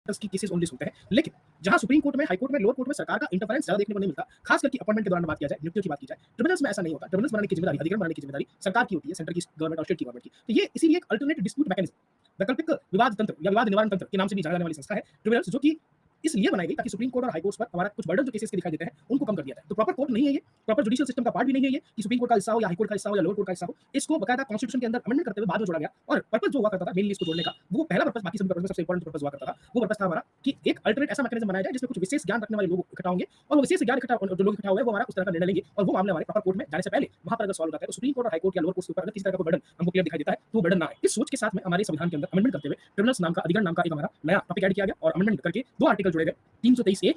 की cases only सुनते हैं। लेकिन जहां सुप्रीम कोर्ट में, हाई कोर्ट में, लोअर कोर्ट में सरकार का इंटरफेरेंस ज्यादा देखने को नहीं मिलता, खास करके अपॉइंटमेंट के दौरान बात किया जाए, नियुक्तियों की बात की जाए, ट्रिब्यूनल्स में ऐसा नहीं होता। ट्रिब्यूनल्स बनाने की जिम्मेदारी, अधिकरण बनाने की जिम्मेदारी सरकार की होती है, सेंटर की गवर्नमेंट और स्टेट की गवर्नमेंट की। तो ये इसीलिए एक अल्टरनेट डिस्प्यूट मैकेनिज्म, वैकल्पिक विवाद तंत्र या विवाद निवारण तंत्र के नाम से भी जाना जाने वाली संस्था है ट्रिब्यूनल्स, जो कि इसलिए बनाई गई ताकि सुप्रीम कोर्ट और हाई कोर्ट पर हमारा कुछ बर्डन जो केसेस के दिखाई देते हैं उनको कम कर दिया जाए। तो प्रॉपर कोर्ट नहीं है ये, प्रॉपर जुडिशियल सिस्टम का पार्ट भी नहीं है ये कि सुप्रीम कोर्ट का हिस्सा हो या हाई कोर्ट का हिस्सा हो या लोअर कोर्ट का हिस्सा हो। इसको बकायदा कॉन्स्टिट्यूशन के अंदर अमेंडमेंट करते हुए बाद में जोड़ा गया और पर्पस जो हुआ करता था मेनली इसको जोड़ने का, वो पहला पर्पस, बाकी सभी पर्पस में सबसे इंपॉर्टेंट पर्पस हुआ करता था, वो पर्पस था हमारा कि एक अल्टरनेट ऐसा मैकेनिज्म बनाया जाए जिसमें कुछ विशेष ज्ञान रखने वाले लोग इकट्ठा होंगे और वो विशेष ज्ञान इकट्ठा जो लोग इकट्ठा हुए वो हमारा उस तरह का निर्णय लेंगे और वो मामले हमारे प्रॉपर कोर्ट में जाने से पहले वहां पर अगर सॉल्व हो जाता है तो सुप्रीम कोर्ट और हाई कोर्ट या लोअर कोर्ट के ऊपर अगर किसी तरह का बर्डन हमको क्लियर दिखाई देता है तो वो बर्डन ना आए। इस सोच के साथ में हमारे संविधान के अंदर अमेंडमेंट करते हुए ट्रिब्यूनल्स नाम का, अधिकरण नाम का एक हमारा नया टॉपिक ऐड किया गया और अमेंडमेंट करके दो आर्टिकल जोड़े गए, 323 ए,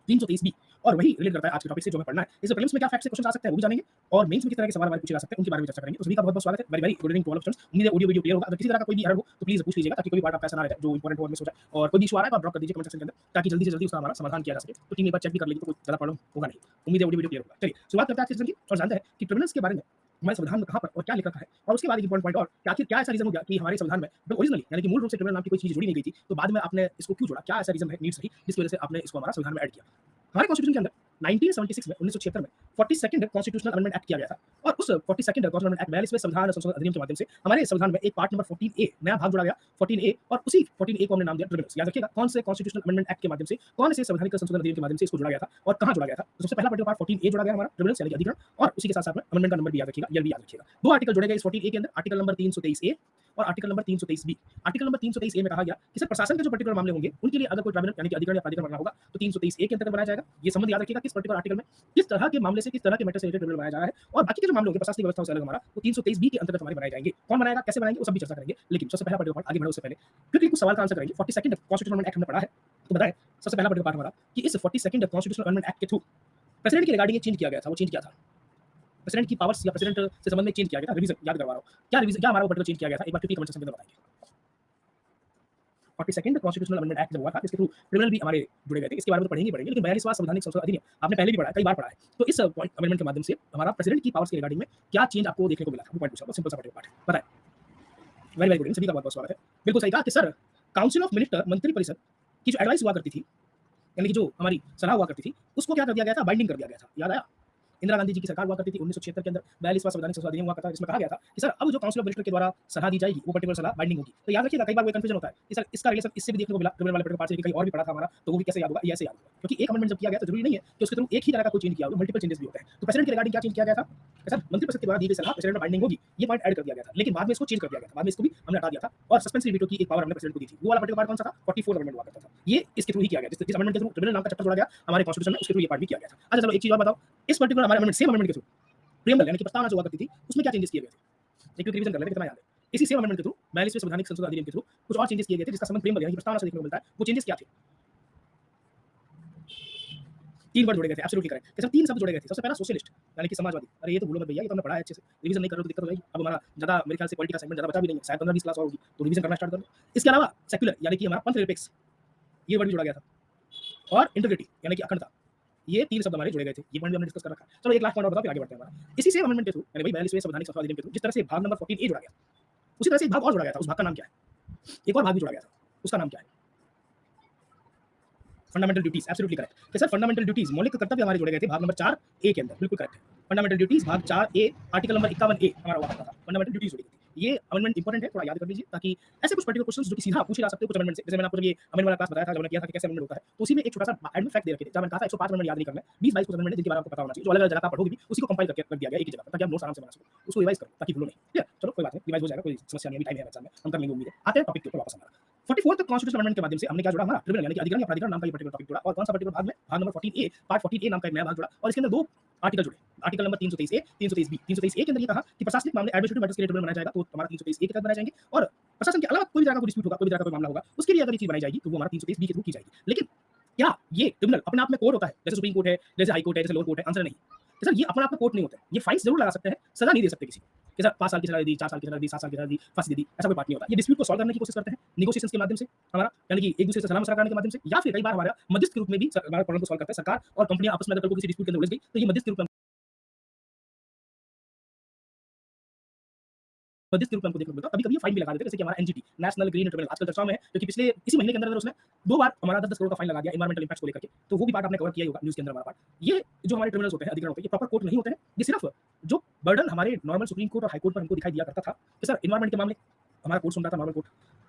323 बी, और वही रिलेट करता है आज के टॉपिक से जो हमें पढ़ना है। इस प्रीलिम्स में क्या फैक्ट्स से क्वेश्चन आ सकते हैं वो भी जानेंगे और मेंस में किस तरह के सवाल हमारे पूछे जा सकते हैं उनके बारे में चर्चा करेंगे। तो सभी का बहुत बहुत स्वागत है। Very very good evening to all of students. उम्मीद है ऑडियो वीडियो क्लियर होगा। अगर किसी तरह का कोई भी एरर हो तो प्लीज पूछ लीजिएगा ताकि कोई पार्ट आपका ऐसा ना रह जाए जो इंपॉर्टेंट हो मिस हो जाए, और कोई भी इशू आ रहा है तो आप ड्रॉप कर दीजिए कमेंट सेक्शन के अंदर ताकि जल्दी से जल्दी उसका हमारा समाधान किया जा सके। तो टीम एक बार चेक भी कर लेगी तो कोई ज्यादा प्रॉब्लम होगा नहीं। उम्मीद है ऑडियो वीडियो क्लियर होगा। चलिए शुरुआत करते हैं आज के सेशन की और जानते हैं कि ट्रिब्यूनल्स के बारे में हमारे संविधान में कहां पर और क्या लिखा है, और उसके बाद एक इंपॉर्टेंट पॉइंट और कि आखिर क्या ऐसा रीजन हो गया कि हमारे संविधान में जो ओरिजिनली यानी कि मूल रूप से ट्रिब्यूनल नाम की कोई चीज जुड़ी नहीं गई थी तो बाद में आपने इसको क्यों जोड़ा, क्या ऐसा रीजन है, नीड्स रही जिसकी वजह से आपने इसको हमारा संविधान में ऐड किया। हमारे कॉन्स्टिट्यूशन के अंदर 1976 में 1976 में 42nd कॉन्स्टिट्यूशनल अमेंडमेंट एक्ट किया गया था और उस 42nd कॉन्स्टिट्यूशनल अमेंडमेंट एक्ट 42वें संविधान संशोधन अधिनियम के माध्यम से हमारे संविधान में एक पार्ट नंबर 14 ए नया भाग जोड़ा गया 14 ए, और उसी 14 ए को हमने नाम दिया ट्रिब्यूनल्स। याद रखिएगा कौन से कॉन्स्टिट्यूशनल अमेंडमेंट एक्ट के माध्यम से, कौन से संवैधानिक संशोधन अधिनियम के माध्यम से इसको जोड़ा गया था और कहां जोड़ा गया था। तो सबसे पहला पर्टिकुलर पार्ट 14 ए जोड़ा गया हमारा ट्रिब्यूनल्स यानी कि अधिकरण, और उसी के साथ साथ में अमेंडमेंट का नंबर भी याद रखिएगा, ईयर भी याद रखिएगा। दो आर्टिकल जोड़े गए इस 14 ए के अंदर, आर्टिकल नंबर 323 ए और article number 323 B. Article number 323 A में कहा गया कि सर प्रशासन के जो पर्टिकुलर मामले होंगे उनके लिए अगर कोई ट्रिब्यूनल यानी कि अधिकरण या प्राधिकरण बनना होगा तो 323 ए के अंतर्गत बनाया जाएगा। ये संबंध याद रखिएगा किस पर्टिकुलर आर्टिकल में किस तरह के मामले से, किस तरह के मैटर से रिलेटेड ट्रिब्यूनल बनाया जा रहा है, और बाकी के जो मामले होंगे प्रशासनिक व्यवस्थाओं से अलग हमारा वो 323 बी के अंतर्गत हमारे बनाए जाएंगे। कौन बनाएगा, कैसे बनाएंगे, वो सब भी चर्चा करेंगे। लेकिन सबसे पहला पर्टिकुलर पार्ट आगे बढ़ने से पहले क्विकली कुछ सवाल का आंसर करेंगे। 42nd कॉन्स्टिट्यूशनल अमेंडमेंट एक्ट हमने पढ़ा है तो बताएं सबसे पहला पर्टिकुलर पार्ट हमारा कि इस 42nd कॉन्स्टिट्यूशनल अमेंडमेंट एक्ट के थ्रू प्रेसिडेंट के रिगार्डिंग चेंज किया गया था। वो चेंज किया था प्रेसिडेंट की पावर्स या प्रेसिडेंट से संबंध में चेंज किया गया था। रिवीजन याद करवा रहा हूं, क्या रिवीजन, क्या हमारा पर्टिकुलर चेंज किया गया था, एक बार क्विकली कमेंट सेक्शन के अंदर बताएंगे। 42nd कॉन्स्टिट्यूशनल अमेंडमेंट एक्ट जब हुआ था इसके थ्रू ट्रिब्यूनल भी हमारे जुड़े गए थे। इसके बारे में तो पढ़ेंगे लेकिन 42वां संवैधानिक संशोधन अधिनियम आपने पहले भी पढ़ा है, कई बार पढ़ा है। तो इस पॉइंट अमेंडमेंट के माध्यम से हमारा प्रेसिडेंट की पावर्स के रिगार्डिंग में क्या चेंज आपको देखने को मिला था, वो पॉइंट पूछा। बहुत सिंपल सा पर्टिकुलर पार्ट है, बताएं। वेरी वेरी गुड, सभी का बहुत बहुत स्वागत है। बिल्कुल सही कहा कि सर काउंसिल ऑफ मिनिस्टर, मंत्री परिषद की जो एडवाइस हुआ करती थी यानी कि जो हमारी सलाह हुआ करती थी उसको क्या कर दिया गया था, बाइंडिंग कर दिया गया था। याद आया, इंदिरा गांधी जी की सरकार हुआ करती थी 1976 के अंदर 42वां संवैधानिक संशोधन अधिनियम हुआ करता था जिसमें कहा गया था कि सर अब जो काउंसिल ऑफ मिनिस्टर के द्वारा सलाह दी जाएगी वो पर्टिकुलर सलाह बाइंडिंग होगी। तो याद रखिएगा कई बार वो कंफ्यूजन होता है कि सर इसका रिलेशन इससे भी देखने को मिला ट्रिब्यूनल वाले पर्टिकुलर पार्ट से, कहीं और भी पढ़ा था हमारा तो वो भी कैसे याद होगा, ये ऐसे याद होगा क्योंकि एक अमेंडमेंट जब किया गया तो जरूरी नहीं है कि उसके थ्रू एक ही तरह का कोई चेंज किया हो, मल्टीपल चेंजेस भी होते हैं। तो प्रेसिडेंट के रिगार्डिंग क्या चेंज किया गया था, सर मंत्री परिषद के द्वारा दी गई सलाह प्रेसिडेंट में बाइंडिंग होगी, ये पॉइंट ऐड कर दिया गया था। लेकिन बाद में इसको चेंज कर दिया गया था, बाद में इसको भी हमने हटा दिया था और सस्पेंसिव वीटो की एक पावर हमने प्रेसिडेंट को दी थी। वो वाला पर्टिकुलर पार्ट कौन सा था, 44 अमेंडमेंट हुआ करता था, ये इसके थ्रू ही किया गया। जिस अमेंडमेंट के थ्रू ट्रिब्यूनल नाम का चैप्टर जोड़ा गया हमारे कॉन्स्टिट्यूशन में उसके थ्रू ये पार्ट भी किया गया था। अच्छा चलो एक चीज और बताओ, इस पर्टिकुलर हमारे अमेंडमेंट, सेम अमेंडमेंट के थ्रू प्रीएम्बल यानी कि प्रस्तावना जो हुआ करती थी उसमें क्या चेंजेस किए गए थे, एक रिवीजन कर लेते कितना याद है। इसी सेम अमेंडमेंट के थ्रू 42वें संवैधानिक संशोधन अधिनियम के थ्रू कुछ और चेंजेस किए गए थे जिसका संबंध प्रीएम्बल यानी कि प्रस्तावना से देखने को मिलता है। वो चेंजेस क्या थे, तीन वर्ड जोड़े गए थे, एब्सोल्युटली करेक्ट। कैसे तीन शब्द जोड़े गए थे, सबसे पहला सोशलिस्ट यानी कि समाजवादी। अरे ये तो भूलो मत भैया, ये तो हमने पढ़ा है अच्छे से, रिवीजन नहीं करो तो दिक्कत हो जाएगी। अब हमारा ज्यादा मेरे ख्याल से पॉलिटिकल सेगमेंट ज्यादा बचा भी नहीं है, शायद 15-20 क्लास और होगी तो रिवीजन करना स्टार्ट कर दो। इसके अलावा सेक्युलर यानी कि हमारा पंथ निरपेक्ष, ये वर्ड भी जोड़ा गया था, और इंटीग्रिटी यानी कि अखंडता, ये तीन शब्द हमारे जुड़े गए थे। ये पॉइंट भी हमने डिस्कस कर रखा है। चलो एक लास्ट पॉइंट और बताओ फिर आगे बढ़ते हैं हमारा। इसी सेम अमेंडमेंट के थ्रू यानी भाई 42वें संवैधानिक संशोधन अधिनियम के थ्रू जिस तरह से भाग नंबर 14 ए जोड़ा गया उसी तरह से एक भाग और जोड़ा गया था। उस भाग का नाम क्या है, एक और भाग भी जोड़ा गया था, उसका नाम क्या है, फंडामेंटल ड्यूटीज। एब्सोल्युटली करेक्ट कि सर फंडामेंटल ड्यूटीज मौलिक कर्तव्य हमारे जोड़े गए थे भाग नंबर 4 ए के अंदर, बिल्कुल करेक्ट है। फंडामेंटल ड्यूटीज भाग 4 ए आर्टिकल नंबर 51 ए हमारा हुआ करता था, फंडामेंटल ड्यूटीज जोड़ी गई थी। ये अमेंडमेंट इंपॉर्टेंट है, थोड़ा याद कर लीजिए ताकि ऐसे कुछ पर्टिकुलर क्वेश्चंस जो कि सीधा पूछे जा सकते हैं कुछ अमेंडमेंट से। जैसे मैंने आपको जब ये अमेंडमेंट वाला क्लास बताया था, जब मैंने किया था कि कैसे अमेंडमेंट होता है, तो उसी में एक छोटा सा एडमिट फैक्ट दे रखे थे जहां मैंने कहा था 105 अमेंडमेंट याद नहीं करना है, 20-22 कुछ अमेंडमेंट जिनके बारे में आपको पता होना चाहिए, जो अलग-अलग जगह आप पढ़ोगे भी उसी को कंपाइल करके रख दिया गया एक ही जगह ताकि आप नोट्स आराम से बना सको। उसको रिवाइज करो ताकि भूलो नहीं। ठीक है, चलो कोई बात नहीं, रिवाइज हो जाएगा, कोई समस्या नहीं है, टाइम है एग्जाम में, हम कर लेंगे उम्मीद है। आते हैं टॉपिक के ऊपर वापस हमारा 44th कॉन्स्टिट्यूशनल अमेंडमेंट के माध्यम से हमने क्या जोड़ा, हमारा ट्रिब्यूनल यानी कि अधिकरण या प्राधिकरण नाम का ये पर्टिकुलर टॉपिक जोड़ा, और कौन सा पर्टिकुलर भाग में, भाग नंबर 14 ए, पार्ट 14 ए नाम का एक नया भाग जोड़ा और इसके अंदर दो आर्टिकल जुड़े, आर्टिकल नंबर 323 ए, 323 बी। 323 ए के अंदर ये कहा कि प्रशासनिक मामले एडमिनिस्ट्रेटिव मैटर्स के लिए ट्रिब्यूनल बनाया जाएगा, तो हमारा 323 ए के तहत बनाए जाएंगे, और प्रशासन के अलावा कोई भी तरह का कोई डिस्प्यूट होगा, कोई भी तरह का कोई मामला होगा, उसके लिए अगर ये चीज बनाई जाएगी तो वो हमारा 323 बी के थ्रू की जाएगी। लेकिन क्या ये ट्रिब्यूनल अपने आप में कोर्ट होता है, जैसे सुप्रीम कोर्ट है, जैसे हाई कोर्ट है, जैसे लोअर कोर्ट है? आंसर नहीं। कि सर ये अपने आप में कोर्ट नहीं होता है, ये फाइन्स जरूर लगा सकते हैं, सजा नहीं दे सकते किसी को कि सर 5 साल की सजा दे दी, 4 साल की सजा दी, 7 साल की सजा दी, फांसी दे दी, ऐसा कोई बात नहीं होता। ये डिस्प्यूट को सॉल्व करने की कोशिश करते हैं नेगोशिएशंस के माध्यम से हमारा, यानी कि एक दूसरे से सलाह मशवरा करने के माध्यम से, या फिर कई बार हमारा मध्यस्थ के रूप में भी हमारा प्रॉब्लम को सॉल्व करते हैं। सरकार और कंपनियां आपस में अगर कोई किसी डिस्प्यूट के अंदर उलझ गई तो ये मध्यस्थ के रूप में मध्यस्थ के रूप में हमको देखने को मिलता है। कभी-कभी ये फाइन भी लगा देते हैं, जैसे कि हमारा एनजीटी, नेशनल ग्रीन ट्रिब्यूनल आजकल चर्चाओं में है, क्योंकि पिछले इसी महीने के अंदर उसने 2 बार हमारा 10-10 करोड़ का फाइन लगा दिया एनवायरमेंटल इम्पैक्ट्स को लेकर के। तो वो भी पार्ट आपने कवर किया ही होगा न्यूज़ के अंदर हमारा पार्ट। ये जो हमारे ट्रिब्यूनल्स होते हैं, अधिकरण होते हैं, ये प्रॉपर कोर्ट नहीं होते हैं। ये सिर्फ जो बर्डन हमारे नॉर्मल सुप्रीम कोर्ट और हाई कोर्ट पर हमको दिखाई दिया करता था कि सर एनवायरमेंट के मामले हमारा कोर्ट सुन रहा था, नॉर्मल कोर्ट।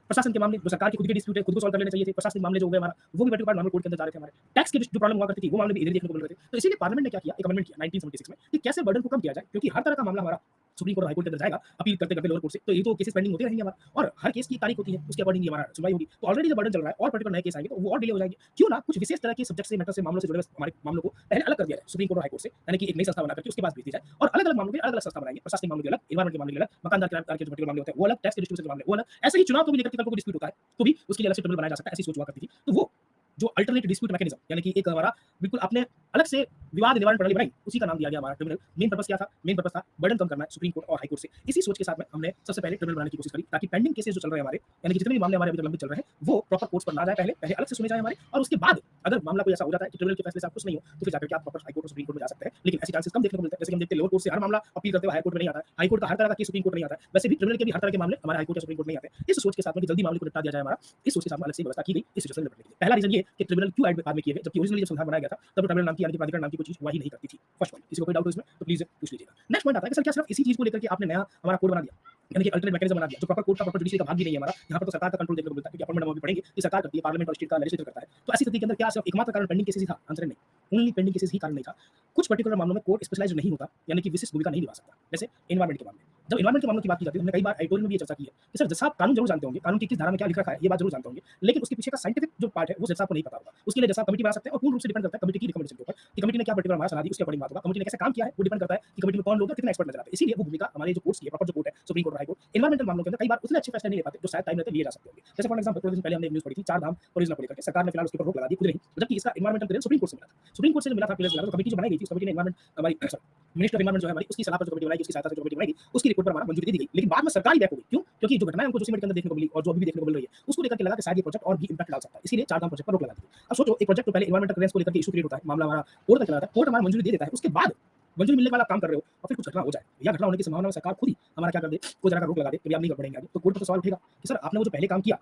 प्रशासन के मामले जो सरकार की खुद की डिस्प्यूट है, खुद को सॉल्व कर लेने चाहिए थे, प्रशासनिक मामले जो हो गए हमारा, वो भी पर्टिकुलर नॉर्मल कोर्ट के अंदर जा रहे थे हमारे। टैक्स की जो प्रॉब्लम हुआ करती थी, वो मामले भी इधर देखने को मिल रहे थे। तो इसीलिए पार्लियामेंट ने क्या किया, एक अमेंडमेंट किया 1976 में कि कैसे बर्डन को कम किया जाए, क्योंकि हर तरह का मामला हमारा सुप्रीम कोर्ट और हाई कोर्ट के अंदर जाएगा, अपील करते-करते लोअर कोर्ट से, तो ये तो केसेस पेंडिंग होते रहेंगे हमारा, और हर केस की तारीख होती है, उसके अकॉर्डिंग ही हमारा सुनवाई होगी। तो ऑलरेडी जो बर्डन चल रहा है और पर्टिकुलर नए केस आएंगे, तो वो और डिले हो जाएंगे। क्यों ना कुछ विशेष तरह के सब्जेक्ट से, मैटर से, मामलों से जुड़े हुए हमारे मामलों को पहले अलग कर दिया जाए सुप्रीम कोर्ट और हाई कोर्ट से, यानी कि एक नई संस्था बना करके उसके पास भेज दी जाए, और अलग-अलग मामलों के अलग-अलग संस्था बनाएंगे। प्रशासनिक मामलों के अलग, एनवायरमेंट के मामले के अलग, मकानदार के जो पर्टिकुलर मामले होते हैं वो अलग, टैक्स के डिस्ट्रीब्यूशन के मामले वो अलग। ऐसे ही चुनाव को भी लेकर के कल को कोई डिस्प्यूट होता है, तो भी उसके लिए अलग से ट्रिब्यूनल बनाया जा सकता है, ऐसी सोच हुआ करती थी। तो वो जो अल्टरनेट डिस्प्यूट मैकेनिज्म, यानी कि एक हमारा बिल्कुल आपने अलग से विवाद निवारण प्रणाली बनाई, उसी का नाम दिया गया हमारा ट्रिब्यूनल। मेन पर्पस क्या था? मेन पर्पस था बर्डन कम करना है सुप्रीम कोर्ट और हाई कोर्ट से। इसी सोच के साथ में हमने सबसे पहले ट्रिब्यूनल बनाने की कोशिश करी, ताकि पेंडिंग केसेस जो चल रहे हैं हमारे, यानी कि जितने भी मामले हमारे अभी तक लंबित चल रहे हैं, वो प्रॉपर कोर्ट्स पर ना जाए, पहले अलग से सुने जाए हमारे, और उसके बाद अगर मामला कोई ऐसा हो जाता है कि ट्रिब्यूनल के फैसले से आप खुश नहीं हो, तो फिर जाकर के आप प्रॉपर हाई कोर्ट और सुप्रीम कोर्ट में जा सकते हैं। लेकिन ऐसे चांसेस कम देखने को मिलते हैं। जैसे कि हम देखते हैं लोअर कोर्ट से हर मामला अपील करते हुए हाई कोर्ट में नहीं आता है, हाई कोर्ट का हर तरह का केस सुप्रीम कोर्ट नहीं आता है, वैसे भी ट्रिब्यूनल के भी हर तरह के मामले हमारे हाई कोर्ट या सुप्रीम कोर्ट नहीं आते हैं। इस सोच के साथ में कि जल्दी मामले को निपटा दिया जाए हमारा, इस सोच के साथ में अलग से व्यवस्था की गई इस सिचुएशन में निपटने के लिए। पहला रीजन ये कि ट्रिब्यूनल क्यों ऐड बाद में किए गए, जबकि ओरिजिनली जब संविधान बनाया गया था तब ट्रिब्यूनल नाम की, यानी कि प्राधिकरण नाम की कोई चीज हुआ ही नहीं करती थी। फर्स्ट पॉइंट, किसी को कोई डाउट हो इसमें तो प्लीज पूछ लीजिएगा। नेक्स्ट पॉइंट आता है कि सर क्या सिर्फ इसी चीज को लेकर के आपने नया हमारा कोड बना दिया, यानी कि अल्टरनेट मैकेनिज्म बना दिया, जो प्रॉपर कोर्ट का प्रॉपर जुडिशरी का भाग भी नहीं है हमारा। यहाँ पर तो सरकार का कंट्रोल देखने को मिलता है, क्योंकि अपॉइंटमेंट हम भी पढ़ेंगे कि सरकार करती है, पार्लियामेंट और स्टेट का लेजिस्लेचर करता है। तो ऐसी स्थिति के अंदर क्या सिर्फ एकमात्र कारण पेंडिंग केसेस ही था? आंसर है नहीं, ओनली पेंडिंग केसेस ही कारण नहीं था। कुछ पर्टिकुलर मामलों में कोर्ट स्पेशलाइज नहीं होता, यानी कि विशिष्ट भूमिका नहीं निभा सकता, जैसे एनवायरमेंट के मामले। जब एनवायरमेंट के मामलों की बात की जाती है, हमने कई बार एडिटोरियल में भी ये चर्चा की है कि सर जज साहब कानून जरूर जानते होंगे, कानून की किस धारा में क्या लिख रखा है ये बात जरूर जानते होंगे, लेकिन उसके पीछे का साइंटिफिक जो पार्ट है वो जज साहब को नहीं पता होगा। उसके लिए जज साहब कमेटी बना सकते हैं, और पूर्ण रूप से डिपेंड करता है कमेटी की रिकमेंडेशन के ऊपर कि कमेटी ने क्या पर्टिकुलर हमारा सलाह दी, उसके अकॉर्डिंग बात होगा। कमेटी ने कैसे काम किया है वो डिपेंड करता है कि कमेटी में कौन लोग हैं, कितने एक्सपर्ट नजर आते हैं। इसीलिए वो भूमिका हमारे जो कोर्ट्स की है, प्रॉपर जो कोर्ट है सुप्रीम कोर्ट और हाई कोर्ट, एनवायरमेंटल मामलों के अंदर कई बार उतने अच्छे फैसले नहीं ले पाते जो शायद टाइम रहते लिए जा सकते होंगे। जैसे फॉर एग्जांपल थोड़े दिन पहले हमने एक न्यूज़ पढ़ी थी, चार धाम परियोजना को लेकर के सरकार ने फिलहाल उसके ऊपर रोक लगा दी खुद नहीं, जबकि इसका एनवायरमेंटल क्लियरेंस सुप्रीम कोर्ट से मिला था। सुप्रीम कोर्ट से जो मिला था क्लियरेंस मिला था, तो कमेटी जो बनाई गई थी, उस कमेटी ने एनवायरमेंट हमारी मिनिस्टर ऑफ एनवायरमेंट जो है हमारी, उसकी सलाह पर जो कमेटी बनाई गई, उसकी सहायता से जो कमेटी बनाई गई, उसकी रिपोर्ट पर हमारा मंजूरी दे दी गई। लेकिन बाद में सरकार ही बैक हो गई। क्यों? क्योंकि जो घटनाएं हमको जोशीमठ के अंदर देखने को मिली और जो अभी भी देखने को मिल रही है, उसको लेकर के लगा कि शायद ये प्रोजेक्ट और भी इंपैक्ट डाल सकता है, इसीलिए चार धाम प्रोजेक्ट पर रोक लगा दी। अब सोचो, एक प्रोजेक्ट तो पहले एनवायरमेंटल क्लियरेंस को लेकर के इशू क्रिएट होता है, मामला हमारा कोर्ट तक चला जाता है, कोर्ट हमारा मंजूरी दे देता है, उसके बाद मंजूरी मिलने के बाद आप काम कर रहे हो और फिर कुछ घटना हो जाए, या घटना होने की संभावना में सरकार खुद ही हमारा क्या कर दे, कोई तरह का रोक लगा दे कि आप नहीं कर पड़ेंगे आगे, तो कोर्ट पर तो सवाल उठेगा कि सर आपने वो जो पहले काम किया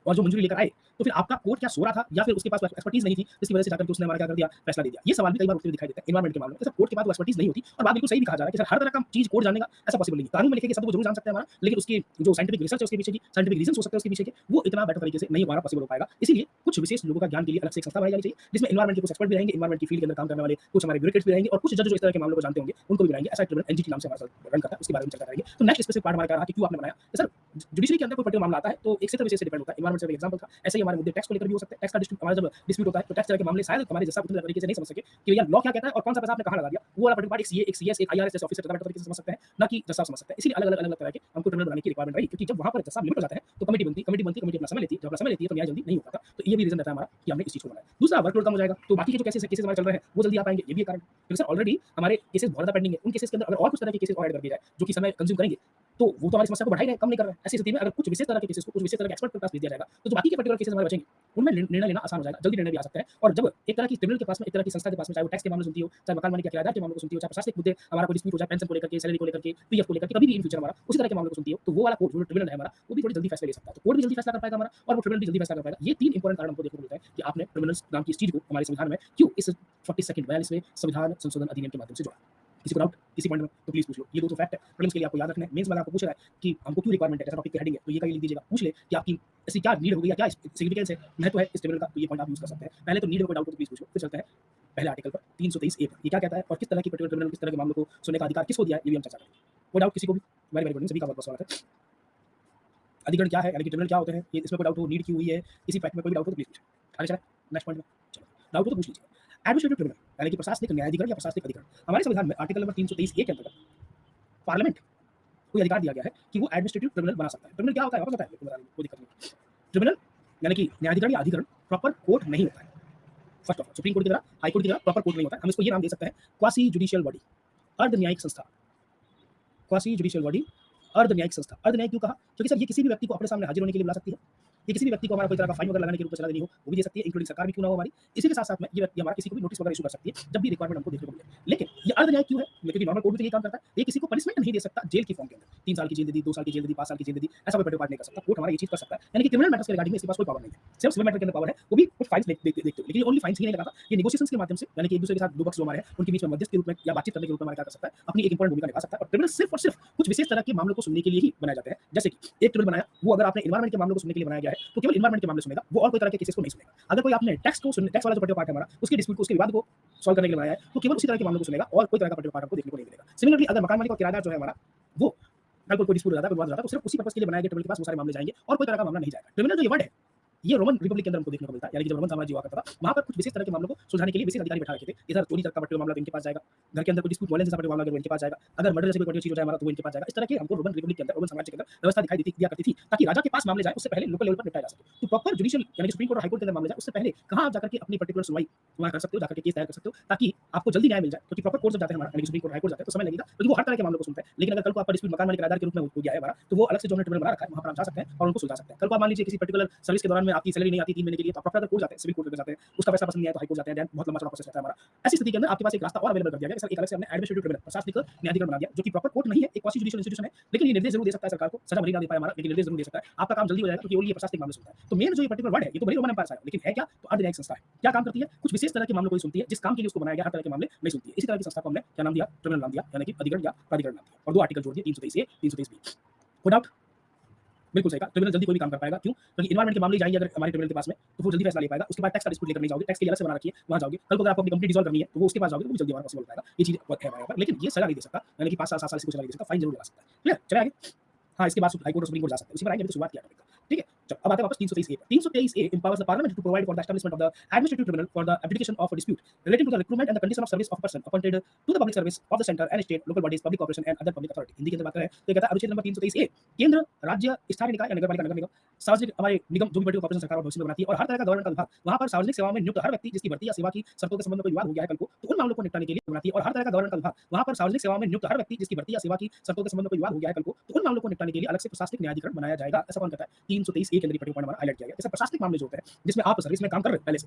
और जो मंजूरी लेकर आए, तो फिर आपका कोर्ट क्या सो रहा था, या फिर उसके पास एक्सपर्टीज नहीं थी, जिसकी वजह से जाकर के उसने हमारा क्या कर दिया, फैसला दे दिया। ये सवाल भी कई बार उठते हुए दिखाई देता है एनवायरमेंट के मामले में, सर कोर्ट के पास वो एक्सपर्टीज नहीं होती, और बात बिल्कुल सही भी कहा जा रहा है कि सर हर तरह का चीज कोर्ट जानने का ऐसा पॉसिबल नहीं है। कानून में लिखे गए शब्द को जरूर जान सकते हैं हमारा, लेकिन उसकी जो साइंटिफिक रिसर्च है उसके पीछे की, साइंटिफिक रीजन हो सकते हैं उसके पीछे के, वो इतना बेटर तरीके से नहीं हमारा पॉसिबल हो पाएगा। इसीलिए कुछ विशेष लोगों का ज्ञान के लिए अलग से एक संस्था बनाई जानी चाहिए, जिसमें एनवायरमेंट के कुछ एक्सपर्ट भी रहेंगे, एनवायरमेंट की फील्ड के अंदर काम करने वाले कुछ हमारे ब्यूरोक्रेट्स भी रहेंगे, और कुछ जज जो इस तरह के मामलों को जानते होंगे उनको भी बनाएंगे। ऐसा ट्रिब्यूनल एनजीटी नाम से हमारा रन करता है, उसके बारे में चर्चा करेंगे। तो नेक्स्ट स्पेसिफिक पार्ट हमारा क्या रहा कि क्यों आपने बनाया, कि सर जुडिशरी के अंदर कोई पर्टिकुलर मामला आता है तो एक क्षेत्र विशेष से डिपेंड होता है। एनवायरमेंट से एक एग्जांपल था, ऐसे ही हमारे मुद्दे टैक्स को लेकर भी हो सकते हैं। टैक्स का हमारा जब डिस्प्यूट होता है तो टैक्स तरह के मामले शायद हमारे जैसा उतने तरीके से नहीं समझ सके कि भैया लॉ क्या कहता है और कौन सा पैसा आपने कहां लगा दिया, वो वाला पर्टिकुलर पार्ट एक सीए, एक सीएस, एक आईआरएस जैसे ऑफिसर ज्यादा बेटर तरीके से समझ सकते हैं, ना कि जज साहब समझ सकते हैं। इसलिए अलग-अलग तरह के हमको ट्रिब्यूनल बनाने की रिक्वायरमेंट रही, क्योंकि जब वहां पर जज साहब लिमिट हो जाते हैं तो कमेटी बनती, कमेटी अपना समय लेती है, जब अपना समय लेती है तो न्याय जल्दी नहीं हो पाता। तो ये भी रीजन रहता है हमारा कि हमने इस चीज को बनाया। दूसरा, वर्कलोड कम हो जाएगा, तो बाकी के जो केसेस हमारे चल रहे हैं वो जल्दी आ पाएंगे, ये भी एक कारण है। क्योंकि सर ऑलरेडी हमारे केसेस बहुत ज्यादा पेंडिंग है, उन केसेस के अंदर अगर और कुछ तरह के केसेस और ऐड कर दिए जाए जो कि समय कंज्यूम करेंगे, तो वो तो हमारी समस्या को बढ़ा ही रहे हैं, कम नहीं कर रहे हैं। ऐसी स्थिति में अगर कुछ विशेष तरह के केसेस को कुछ विशेष तरह के एक्सपर्ट के पास भेज दिया जाएगा, तो जो बाकी के पर्टिकुलर केसेस हमारे बचेंगे उनमें निर्णय लेना आसान हो जाएगा, जल्दी निर्णय भी आ सकते हैं। और जब एक तरह की ट्रिब्यूनल के पास में, एक तरह की संस्था के पास में, चाहे वो टैक्स के मामले सुनती हो, चाहे मकान मालिक या किराएदार के मामले को सुनती हो, चाहे प्रशासनिक मुद्दे हमारा कोई डिस्प्यूट हो जाए, पेंशन को लेकर के, सैलरी को लेकर के, पीएफ को लेकर के, कभी भी इन फ्यूचर हमारा उसी तरह के मामले को सुनती हो, तो वो वाला कोर्ट जो ट्रिब्यूनल है हमारा, वो भी थोड़ी जल्दी फैसला ले सकता है। तो कोर्ट भी जल्दी फैसला कर पाएगा हमारा, और वो ट्रिब्यूनल भी जल्दी फैसला कर पाएगा। ये तीन इंपॉर्टेंट कारण हमको देखने को मिलता है कि आपने ट्रिब्यूनल्स नाम की इस चीज को हमारे संविधान में क्यों इस 42वें संविधान संशोधन अधिनियम के माध्यम से जोड़ा। किसी को डाउट किसी पॉइंट में तो प्लीज पूछ लो। ये दो फैक्ट है, प्रीलिम्स के लिए आपको याद रखना है। मेंस वाला आपको पूछ रहा है कि हमको क्यों रिक्वायरमेंट है, जैसा टॉपिक की हेडिंग है तो ये का लिख दीजिएगा, पूछ ले कि आपकी ऐसी क्या नीड होगी या क्या सिग्निफिकेंस है, महत्व है इस ट्रिब्यूनल का, तो ये पॉइंट आप यूज कर सकते हैं। पहले तो नीड में कोई डाउट हो तो प्लीज पूछ लो। फिर चलते हैं पहले आर्टिकल पर 323 ए, ये क्या कहता है और किस तरह की पर्टिकुलर ट्रिब्यूनल किस तरह के मामलों को सुनने का अधिकार किसको दिया है, ये भी हम चर्चा करेंगे। कोई डाउट किसी को भी? वेरी वेरी गुड, सभी का बहुत बहुत स्वागत है। अधिकरण क्या है, यानी कि ट्रिब्यूनल क्या होते हैं, ये इसमें कोई डाउट हो, नीड क्यों हुई है, इसी फैक्ट में कोई डाउट हो तो प्लीज पूछें। आगे चलें नेक्स्ट पॉइंट में, चलो डाउट हो तो पूछ लीजिए। एडमिनिस्ट्रेटिव ट्रिब्यूनल यानी कि प्रशासनिक न्यायाधिकरण या प्रशासनिक अधिकरण, हमारे संविधान में आर्टिकल नंबर 323 ए के अंतर्गत पार्लियामेंट को अधिकार दिया गया है कि वो एडमिनिस्ट्रेटिव ट्रिब्यूनल बना सकता है। ट्रिब्यूनल क्या होता है वापस बताएं, कोई दिक्कत नहीं। ट्रिब्यूनल यानी कि न्यायाधिकरण या अधिकरण प्रॉपर कोर्ट नहीं होता है। First of all supreme court की तरह, हाई कोर्ट की तरह प्रॉपर कोर्ट नहीं होता है। हम इसको ये नाम दे सकते हैं क्वासी जुडिशियल बॉडी, अर्ध न्यायिक संस्था। क्वासी जुडिशियल बॉडी, अर्ध न्यायिक संस्था। अर्ध न्यायिक क्यों कहा? क्योंकि सर ये किसी भी व्यक्ति को अपने सामने हाजिर होने के लिए बुला सकती है, ये किसी भी व्यक्ति को हमारा कोई तरह का फाइन वगैरह लगाने के रूप में सलाह देनी हो, वो भी दे सकती है, इंक्लूडिंग सरकार भी क्यों ना हो हमारी। इसी के साथ-साथ में ये व्यक्ति हमारा किसी को भी नोटिस वगैरह इश्यू कर सकती है, जब भी रिक्वायरमेंट हमको देखने को मिले। लेकिन ये अर्ध-न्यायिक क्यों है? क्योंकि नॉर्मल कोर्ट भी तो यही काम करता है। ये किसी को पनिशमेंट नहीं दे सकता जेल की फॉर्म के अंदर। 3 साल की जेल दे दी, 2 साल की जेल दे दी, 5 साल की जेल दे दी, ऐसा कोई पर्टिकुलर पार्ट नहीं कर सकता। कोर्ट हमारा ये चीज़ कर सकता है। यानी कि क्रिमिनल मैटर्स के रिगार्डिंग में इसके पास कोई पावर नहीं है। सिर्फ सिविल मैटर के अंदर पावर है, वो भी कुछ फाइल्स देखते हुए। लेकिन ये ओनली फाइल्स ही नहीं लगाता, ये नेगोशिएशंस के माध्यम से, यानी कि एक-दूसरे के साथ 2 पक्ष जो हमारे हैं, उनके बीच में मध्यस्थ के रूप में या बातचीत करने के रूप में हमारा क्या कर सकता है, अपनी एक इंपॉर्टेंट भूमिका निभा सकता है। और ट्रिब्यूनल सिर्फ और सिर्फ कुछ विशेष तरह के मामलों को सुनने के लिए ही बनाए जाते हैं। जैसे कि एक ट्रिब्यूनल बनाया, वो अगर आपने एनवायरनमेंट के मामलों को सुनने के लिए बनाया गया है, तो केवल एनवायरनमेंट के मामले सुनेगा, वो और कोई तरह के केसेस को नहीं सुनेगा। अगर कोई आपने टैक्स वाला जो पर्टिकुलर पार्ट है हमारा, उसके डिस्प्यूट को, उसके विवाद को सॉल्व करने के लिए बनाया है, तो केवल उसी तरह के मामलों को सुनेगा और कोई तरह का पर्टिकुलर पार्ट आपको देखने को नहीं मिलेगा। सिमिलरली अगर मकान मालिक और किराएदार जो है हमारा, वो अगर कोई डिस्प्यूट हो जाता है, कोई विवाद हो जाता है, तो सिर्फ उसी पर्पस के लिए बनाया गया ट्रिब्यूनल के पास वो सारे मामले जाएंगे और कोई तरह का मामला नहीं जाएगा। ट्रिब्यूनल जो ये वर्ड है, ये रोमन रिपब्लिक के अंदर हमको देखने को मिलता है। यानी कि जब रोमन साम्राज्य हुआ करता था, वहाँ पर कुछ विशेष तरह के मामलों को सुलझाने के लिए विशेष अधिकारी बैठा रखे थे। इधर चोरी का पर्टिकुलर मामला तो इनके पास जाएगा, घर के अंदर कोई डिस्प्यूट वायलेंस जैसा पर्टिकुलर मामला अगर वो इनके पास जाएगा, अगर मर्डर जैसी कोई पर्टिकुलर चीज़ हो जाए हमारा, तो वो इनके पास जाएगा। इस तरह के हमको रोमन रिपब्लिक के अंदर, रोमन साम्राज्य के अंदर व्यवस्था दिखाई देती दिया करती थी, ताकि राजा के पास मामले जाए उससे पहले लोकल लेवल पर निपटाया जा सके। तो प्रॉपर जुडिशियल यानी कि सुप्रीम कोर्ट और हाई कोर्ट के अंदर मामले जाए उससे पहले कहाँ आप जाकर के अपनी पर्टिकुलर सुनवाई वहाँ कर सकते हो, जाकर के केस दायर कर सकते हो, ताकि आपको जल्दी न्याय मिल जाए। क्योंकि प्रॉपर कोर्ट जब जाते हैं हमारा, यानी कि सुप्रीम कोर्ट, हाई कोर्ट जाते हैं, तो समय लगेगा, क्योंकि वो हर तरह के मामलों को सुनते हैं। लेकिन अगर कल को आपका डिस्प्यूट मकान मालिक किराएदार के रूप में हो गया है हमारा, तो वो अलग से जो हमने ट्रिब्यूनल बना रखा है, वहाँ पर आप जा सकते हैं और उनको सुलझा सकते हैं। कल को आप मान लीजिए किसी पर्टिकुलर सर्विस के दौरान में आपकी सैलरी नहीं आती 3 महीने के लिए, तो आप प्रॉपर अगर कोर्ट जाते हैं, सिविल कोर्ट में जाते हैं, उसका फैसला पसंद नहीं आया तो हाई कोर्ट जाते हैं, देन बहुत लंबा चौड़ा प्रोसेस रहता है हमारा। ऐसी स्थिति के अंदर आपके पास एक रास्ता और अवेलेबल कर दिया गया। सर एक अलग से हमने एडमिनिस्ट्रेटिव ट्रिब्यूनल, प्रशासनिक न्यायाधिकरण बना दिया, जो कि प्रॉपर कोर्ट नहीं है, एक क्वासी जुडिशियल इंस्टीट्यूशन है, लेकिन ये निर्देश जरूर दे सकता है सरकार को। सजा भले ना दे पाए हमारा, लेकिन निर्देश जरूर दे सकता है। आपका काम जल्दी हो जाएगा, क्योंकि ओनली ये प्रशासनिक मामले सुनता है। तो मेन जो ये पर्टिकुलर वर्ड है, ये तो भले रोमन एम्पायर से आया, लेकिन है क्या? तो अर्धन्यायिक संस्था है। क्या काम करती है? कुछ विशेष तरह के मामलों को ही सुनती है, जिस काम के लिए उसको बनाया गया, हर तरह के मामले नहीं सुनती है। इसी तरह की संस्था को हमने क्या नाम दिया? ट्रिब्यूनल नाम दिया, यानी कि अधिकरण या प्राधिकरण नाम दिया, और 2 आर्टिकल जोड़ दिए, 323 ए, 323 बी। कोई डाउट? बिल्कुल सही कहा, ट्रिब्यूनल जल्दी कोई भी काम कर पाएगा। क्यों? क्योंकि एनवायरनमेंट के मामले जाएंगे अगर हमारे ट्रिब्यूनल के पास में, तो वो जल्दी फैसला ले पाएगा। उसके बाद टैक्स का डिस्प्यूट लेकर नहीं जाओगे, टैक्स के लिए अलग से बना रखी है, वहाँ जाओगे। कल को अगर आपको अपनी कंपनी डिसॉल्व करनी है, तो वो उसके पास जाओगे, तो वो जल्दी हमारा पॉसिबल हो पाएगा। ये चीज़ है हमारे यहाँ पर, लेकिन ये सजा नहीं दे सकता, यानी कि 5 साल 7 साल से कुछ सजा नहीं दे सकता, फाइन जरूर लगा सकता है। क्लियर? चलिए आगे। हाँ, इसके बाद हाई कोर्ट और सुप्रीम कोर्ट जा सकते हैं। उसी पर आएंगे, अभी तो शुरुआत किया टॉपिक का। ठीक है? चलो अब आते हैं वापस 323 ए। 323 ए empowers the parliament to provide for the establishment of the administrative tribunal for the adjudication of a dispute relating to the recruitment and the condition of service of a person appointed to the public service of the center and state, local bodies, public corporation and other public authority। Hindi के अंदर बात करें तो ये कहता है अनुच्छेद number 323 ए, केंद्र, राज्य, स्थानीय निकाय या नगरपालिका, नगर निगम, सार्वजनिक हमारे निगम जो भी बड़ी कॉर्पोरेशन सरकार और भविष्य में बनाती है, और हर तरह का गवर्नमेंट का विभाग, वहाँ पर सार्वजनिक सेवाओं में नियुक्त हर व्यक्ति जिसकी भर्ती या सेवा की शर्तों के संबंध में कोई विवाद हो गया है कल को, तो उन मामलों को निपटाने के लिए बनाती है। और हर तरह का गवर्नमेंट का विभाग, वहाँ पर सार्वजनिक सेवाओं में नियुक्त हर व्यक्ति जिसकी भर्ती या सेवा की शर्तों के संबंध में कोई विवाद हो गया है कल को, तो उन मामलों को निपटाने के लिए अलग से प्रशासनिक न्यायाधिकरण बनाया जाएगा। ऐसा कौन कहता है? 323 ए के अंदर पॉइंट हमारा हाईलाइट किया गया। जैसे प्रशासनिक मामले जो होते हैं, जिसमें आप सर्विस में काम कर रहे हो पहले से,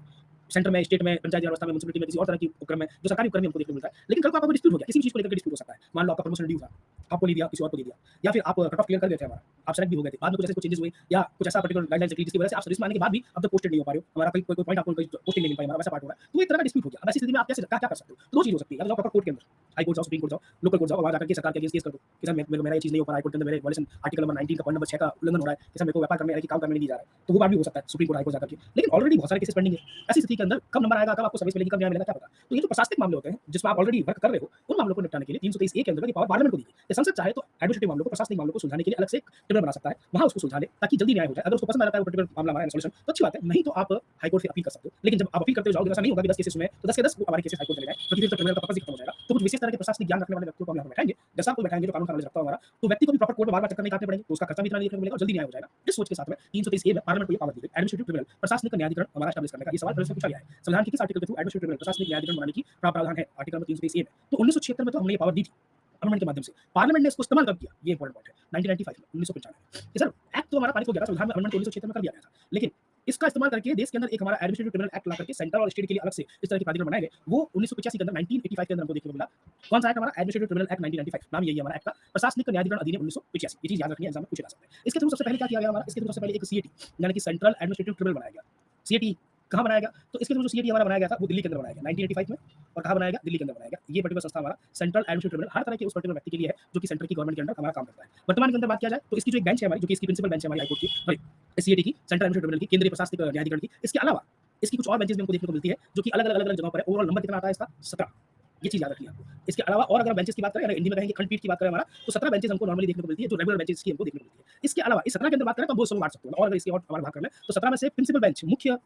सेंटर में, स्टेट में, पंचायत व्यवस्था में, म्युनिसिपैलिटी में, किसी और तरह की उपक्रम में, जो सरकारी उपक्रम में हमको देखने को मिलता है। लेकिन कल को आपका कोई डिस्प्यूट हो गया, किसी भी चीज़ को लेकर डिस्प्यूट हो सकता है। मान लो आपका प्रमोशन ड्यू था, आपको नहीं दिया, किसी और को दे दिया, या फिर आप कट ऑफ क्लियर कर गए थे हमारा, आप सेलेक्ट भी हो गए थे, बाद में कुछ ऐसे कुछ चेंजेस हुए या कुछ ऐसा पर्टिकुलर गाइडलाइंस निकली जिसकी वजह से आप सर्विस में आने के बाद भी अब तक पोस्टेड नहीं हो पा रहे हो, हमारा कोई कोई पॉइंट आपको कोई पोस्टिंग नहीं मिल पाई, हमारा वैसा पार्ट हो रहा है, तो एक तरह का डिस्प्यूट हो गया। अब ऐसी स्थिति में आप कैसे क्या क्या कर सकते हो? तो 2 चीज़ हो सकती है, या तो जाओ प्रॉपर कोर्ट के अंदर, हाई कोर्ट जाओ, सुप्रीम कोर्ट जाओ, लोकल कोर्ट जाओ, वहाँ जाकर के सरकार के अगेंस्ट केस कर दो कि सर मेरा ये चीज़ नहीं हो पा रहा है, कोर्ट के अंदर मेरे वायलेशन आर्टिकल नंबर 19 का पॉइंट नंबर 6 का उल्लंघन हो रहा है, कि सर मेरे को व्यापार करने यानी कि काम करने नहीं दिया जा रहा है, तो वो बात भी हो सकता है सुप्रीम कोर्ट, हाई कोर्ट जाकर के। लेकिन ऑलरेडी बहुत सारे केसेस पेंडिंग है। ऐसी स्थिति के अंदर कब नंबर आएगा, कब आपको सर्विस मिलेगी, कब न्याय मिलेगा, क्या पता। तो ये जो प्रशासनिक मामले होते हैं, जिसमें आप ऑलरेडी वर्क कर रहे हो, उन मामलों को निपटाने के लिए 323 ए के अंदर की पावर पार्लियामेंट को दी गई है। संसद चाहे तो एडमिनिस्ट्रेटिव मामलों को, प्रशासनिक मामलों को सुलझाने के लिए अलग से ट्रिब्यूनल बना सकता है, वहाँ उसको सुलझा ले ताकि जल्दी न्याय हो जाए। अगर उसको पसंद आ जाता है वो पर्टिकुलर मामला हमारा सॉल्यूशन, तो अच्छी बात है, नहीं तो आप हाई कोर्ट से अपील कर सकते हो। लेकिन जब आप अपील करते हो जाओगे, ऐसा नहीं होगा कि 10 केसेस में तो 10 के 10 हमारे केसेस हाई कोर्ट चले जाए, क्योंकि फिर तो ट्रिब्यूनल का पर्पस ही खत्म हो जाएगा। तो कुछ विशेष तरह के प्रशासनिक ज्ञान रखने वाले व्यक्तियों को हम यहाँ पर बैठाएंगे, जैसा आपको बैठाएंगे जो कानून का नॉलेज रखता हो हमारा, तो व्यक्ति को भी प्रॉपर कोर्ट में बार-बार चक्कर नहीं काटने पड़ेंगे, तो उसका खर्चा भी इतना नहीं देखने को मिलेगा और जल्दी न्याय हो जाएगा। इस सोच के साथ में 323 ए में पार्लियामेंट को ये पावर दी गई, एडमिनिस्ट्रेटिव ट्रिब्यूनल, प्रशासनिक न्यायाधिकरण हमारा एस्टैब्लिश करने का। ये सवाल पहले से पूछा गया है, संविधान के किस आर्टिकल के थ्रू एडमिनिस्ट्रेटिव ट्रिब्यूनल, प्रशासनिक न्यायाधिकरण बनाने की प्रावधान है? आर्टिकल नंबर 323 ए में। तो 1976 में तो हमने ये पावर दी थी अमेंडमेंट के माध्यम से, पार्लियामेंट ने इसको इस्तेमाल कब किया? ये इंपॉर्टेंट पॉइंट है। 1995 में, 1995 में। सर एक्ट तो हमारा पारित हो गया था, संविधान में अमेंडमेंट 1976 में कर दिया गया था, लेकिन इसका इस्तेमाल करके देश के अंदर एक हमारा एडमिनिस्ट्रेटिव ट्रिब्यूनल एक्ट ला करके सेंटर और स्टेट के लिए अलग से इस तरह के प्राधिकरण बनाए गए। वो 1985 के अंदर, 1985 के अंदर हमको देखने को मिला। कौन सा एक्ट हमारा? एडमिनिस्ट्रेटिव ट्रिब्यूनल एक्ट 1995, नाम यही है हमारा एक्ट का, प्रशासनिक न्यायाधिकरण अधिनियम 1985। ये चीज़ याद रखनी है, एग्जाम में पूछे जा सकते हैं। इसके थ्रू सबसे पहले क्या किया गया हमारा? इसके थ्रू सबसे पहले एक सीएटी यानी कि सेंट्रल एडमिनिस्ट्रेटिव ट्रिब्यूनल बनाया गया। सीएटी कहाँ बनाया गया? तो इसके थ्रू जो सीएटी हमारा बनाया गया था वो दिल्ली के अंदर बनाया गया 1985 में। और कहाँ बनाया गया? दिल्ली के अंदर बनाया गया। ये पर्टिकुलर संस्था हमारा सेंट्रल एडमिनिस्ट्रेटिव ट्रिब्यूनल हर तरह के उस पर्टिकुलर व्यक्ति के लिए है जो कि सेंटर की गवर्नमेंट के अंदर हमारा काम करता है। वर्तमान के अंदर बात किया जाए तो इसकी जो एक बेंच है हमारी, जो कि इसकी प्रिंसिपल बेंच है हमारी हाई कोर्ट की, सॉरी सीएटी की, सेंट्रल एडमिनिस्ट्रेटिव ट्रिब्यूनल की, केंद्रीय प्रशासनिक न्यायाधिकरण की। इसके अलावा इसकी कुछ और बेंचेस भी हमको देखने को मिलती है जो कि अलग-अलग जगहों पर है। ओवरऑल नंबर कितना आता है इसका? 17। ये चीज़ याद रखनी है आपको। इसके अलावा और अगर बेंचेस की बात करें, अगर हिंदी में कहेंगे खंडपीठ की बात करें हमारा, तो 17 बेंचेस हमको नॉर्मली देखने को मिलती है, जो रेगुलर बेंचेस की हमको देखने को मिलती है। इसके अलावा इस 17 के अंदर बात करें तो हम 2 समूह बांट सकते हैं, और अगर इसके और हमारा भाग कर लें तो 17 में से प्रिंसिपल बेंच, मुख्य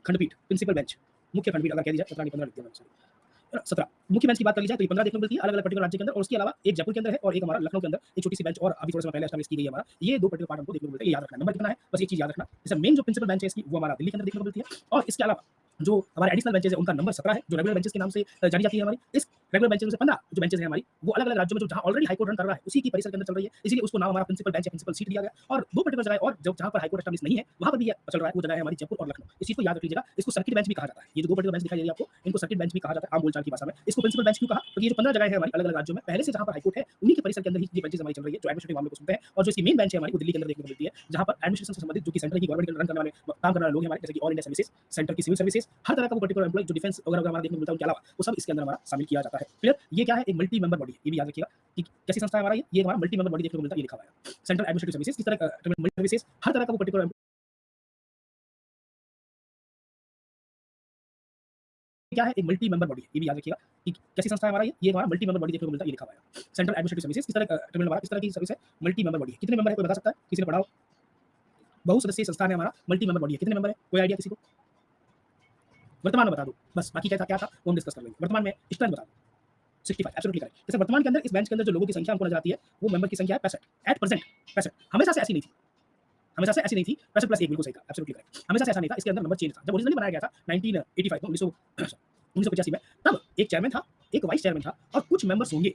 खंडपीठ, प्रिंसिपल बेंच, मुख्य खंडपीठ अगर कह दी जाए, 17 नहीं 15 लिख दिया मैंने, सॉरी 17 मुख्य बेंच की बात कर ली जाए तो ये 15 देखने को मिलती है अलग-अलग पर्टिकुलर राज्य के अंदर। और उसके अलावा एक जयपुर के अंदर है और एक हमारा लखनऊ के अंदर एक छोटी सी बेंच और अभी थोड़े समय पहले एस्टैब्लिश की गई है हमारा। ये 2 पर्टिकुलर पार्ट हमको देखने को मिलते हैं, ये याद रखना है। नंबर कितना है बस एक चीज़ याद रखना। जैसे मेन जो प्रिंसिपल बेंच है इसकी वो हमारा दिल्ली के अंदर देखने को मिलती है। और इसके अलावा जो हमारे एडिशनल बेंचेस है उनका नंबर 17 है, जो रेगुलर बेंचेस के नाम से जानी जाती है हमारी। इस रेगुलर बेंचेस में से 15 जो बेंचेस है हमारी, वो अलग-अलग राज्यों में जो जहाँ ऑलरेडी हाई कोर्ट रन कर रहा है, उसी की परिसर के अंदर चल रही है। इसीलिए उसको नाम हमारा प्रिंसिपल बेंच या प्रिंसिपल सीट दिया गया और 2 पर्टिकुलर जगह और जो जहाँ पर हाई कोर्ट एस्टैब्लिश नहीं है, वहाँ पर भी ये चल रहा है, वो जगह है हमारी जयपुर और लखनऊ। इस चीज़ को याद रख लीजिएगा। इसको सर्किट बेंच भी कहा जाता है। ये जो 2 पर्टिकुलर बेंच दिखाई दे रही है आपको, इनको सर्किट बेंच भी कहा जाता है आम बोलचाल की भाषा में। इसको प्रिंसिपल बेंच क्यों कहा? क्योंकि ये जो 15 जगह है हमारी अलग-अलग राज्यों में, पहले से जहाँ पर हाई कोर्ट है, उन्हीं के परिसर के अंदर ही ये बेंचेस हमारी चल रही है, जो एडमिनिस्ट्रेटिव मामलों को सुनते हैं। और जो इसकी मेन बेंच है हमारी, वो दिल्ली के अंदर देखने को मिलती है, जहाँ पर एडमिनिस्ट्रेशन से संबंधित जो कि सेंटर की गवर्नमेंट के रन करने वाले काम करने वाले लोग हैं हमारे, जैसे कि ऑल इंडिया सर्विसेज, सेंटर की सिविल सर्विसेज, हर तरह का वो पर्टिकुलर एम्प्लॉयी जो डिफेंस वगैरह हमारा देखने को मिलता है, उनके अलावा वो सब इसके अंदर हमारा शामिल किया जाता है। क्लियर? ये क्या है? एक मल्टी मेंबर बॉडी है। ये भी याद रखिएगा कि कैसी संस्था है हमारा ये हमारा मल्टी मेंबर बॉडी देखने को मिलता है, ये लिखा हुआ है। सेंट्रल एडमिनिस्ट्रेटिव सर्विसेज, किस तरह का मल्टी सर्विसेज, हर तरह का वो पर्टिकुलर क्या है? एक मल्टी मेंबर बॉडी है। ये भी याद रखिएगा कि कैसी संस्था है हमारा ये हमारा मल्टी मेंबर बॉडी देखने को मिलता है, ये लिखा हुआ है। सेंट्रल एडमिनिस्ट्रेटिव सर्विसेज, किस तरह का हमारा किस तरह की सर्विस है? मल्टी मेंबर बॉडी है। कितने मेंबर है कोई बता सकता है? किसी ने पढ़ा हो? बहुसदस्यीय संस्थान है हमारा, मल्टी मेंबर बॉडी है। कितने मेंबर है? कोई आइडिया किसी को? वर्तमान में बता दो। बस बाकी क्या था वो हम डिस्कस कर लेंगे। वर्तमान में स्ट्रेंथ बता दो। 65 एब्सोल्युटली करेक्ट। जैसे वर्तमान के अंदर इस बेंच के अंदर जो लोगों की संख्या हमको नजर आती है, वो मेंबर की संख्या है 65 एट प्रेजेंट 65। हमेशा से ऐसी नहीं थी। हमेशा से ऐसी नहीं थी। 65 प्लस 1 बिल्कुल सही कहा, एब्सोल्युटली करेक्ट। हमेशा से ऐसा नहीं था, इसके अंदर नंबर चेंज था। जब ओरिजिनली बनाया गया था 1985 में 1985 में, तब एक चेयरमैन था, एक वाइस चेयरमैन था और कुछ मेंबर्स होंगे।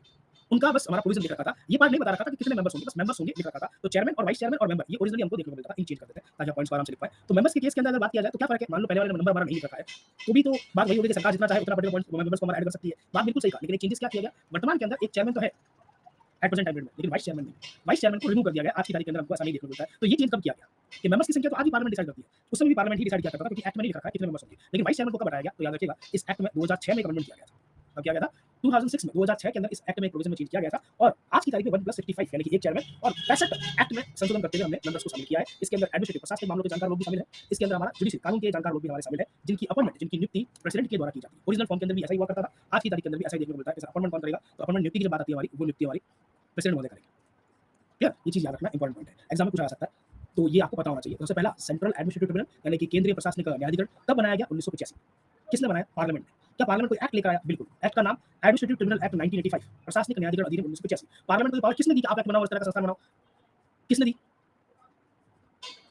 उनका बस हमारा प्रोविजन लिख रखा था। ये पार्ट नहीं बता रखा था कि कितने मेंबर्स होंगे, बस मेंबर्स होंगे लिख रखा था। तो चेयरमैन और वाइस चेयरमैन और मेंबर ये ओरिजिनली हमको देखने को मिलता था, इन चेंज कर देते हैं ताकि पॉइंट्स को आराम से लिख पाएं। तो मेंबर्स के केस के अंदर अगर बात किया जाए तो क्या फर्क है? मान लो पहले वाले नंबर हमारा नहीं लिख रखा है, तो भी तो बात वही होगी कि सरकार जितना चाहे उतना पर्टिकुलर पॉइंट्स मेंबर्स को हमारा ऐड कर सकती है। बात बिल्कुल सही कहा, लेकिन एक चेंजेस क्या किया गया? वर्तमान के अंदर एक चेयरमैन तो है एट प्रेजेंट टाइम में, लेकिन वाइस चेयरमैन नहीं। वाइस चेयरमैन को रिमूव कर दिया गया। आज की तारीख के अंदर हमको ऐसा नहीं देखने को मिलता है। तो ये चेंज कब किया गया कि मेंबर्स की संख्या तो आज भी पार्लियामेंट डिसाइड करती है। उस समय भी पार्लियामेंट ही डिसाइड किया करता था, क्योंकि एक्ट में नहीं लिखा था कितने मेंबर्स होंगे। लेकिन वाइस चेयरमैन को कब बताया गया? तो याद रखिएगा, इस एक्ट में 2006 में एक अमेंडमेंट किया गया था। कब किया गया था? 2006 में, 2006 के अंदर इस एक्ट में एक प्रोविजन में चेंज किया गया था और आज की तारीख में 1+65 यानी कि एक चेयरमैन और 65 एक्ट में संशोधन करते हुए हमने मेंबर्स को शामिल किया है। इसके अंदर एडमिनिस्ट्रेटिव प्रशासनिक मामलों के जानकार लोग भी शामिल हैं। इसके अंदर हमारा जुडिशियल कानून के जानकार लोग भी हमारे शामिल हैं, जिनकी अपॉइंटमेंट, जिनकी नियुक्ति प्रेसिडेंट के द्वारा की जाती है। ओरिजिनल फॉर्म के अंदर भी ऐसा ही हुआ करता था, आज की तारीख के अंदर भी ऐसा ही देखने को मिलता है। जैसे अपॉइंटमेंट कौन करेगा? तो अपॉइंटमेंट नियुक्ति की जब बात आती है हमारी, वो नियुक्ति हमारी प्रेसिडेंट महोदय करेंगे। क्लियर? ये चीज़ याद रखना इंपॉर्टेंट पॉइंट है। एग्जाम में पूछा जा सकता है। तो ये आपको पता होना चाहिए। सबसे पहला सेंट्रल एडमिनिस्ट्रेटिव ट्रिब्यूनल यानी कि केंद्रीय प्रशासनिक न्यायाधिकरण कब बनाया गया? 1985। किसने बनाया? पार्लियामेंट ने। क्या पार्लियामेंट कोई एक्ट लेकर आया? बिल्कुल। एक्ट का नाम एडमिनिस्ट्रेटिव ट्रिब्यूनल एक्ट 1985, प्रशासनिक न्यायाधिकरण अधिनियम 1985। पार्लियामेंट को ये पावर किसने दी कि आप एक्ट बनाओ और इस तरह का संस्थान बनाओ? किसने दी?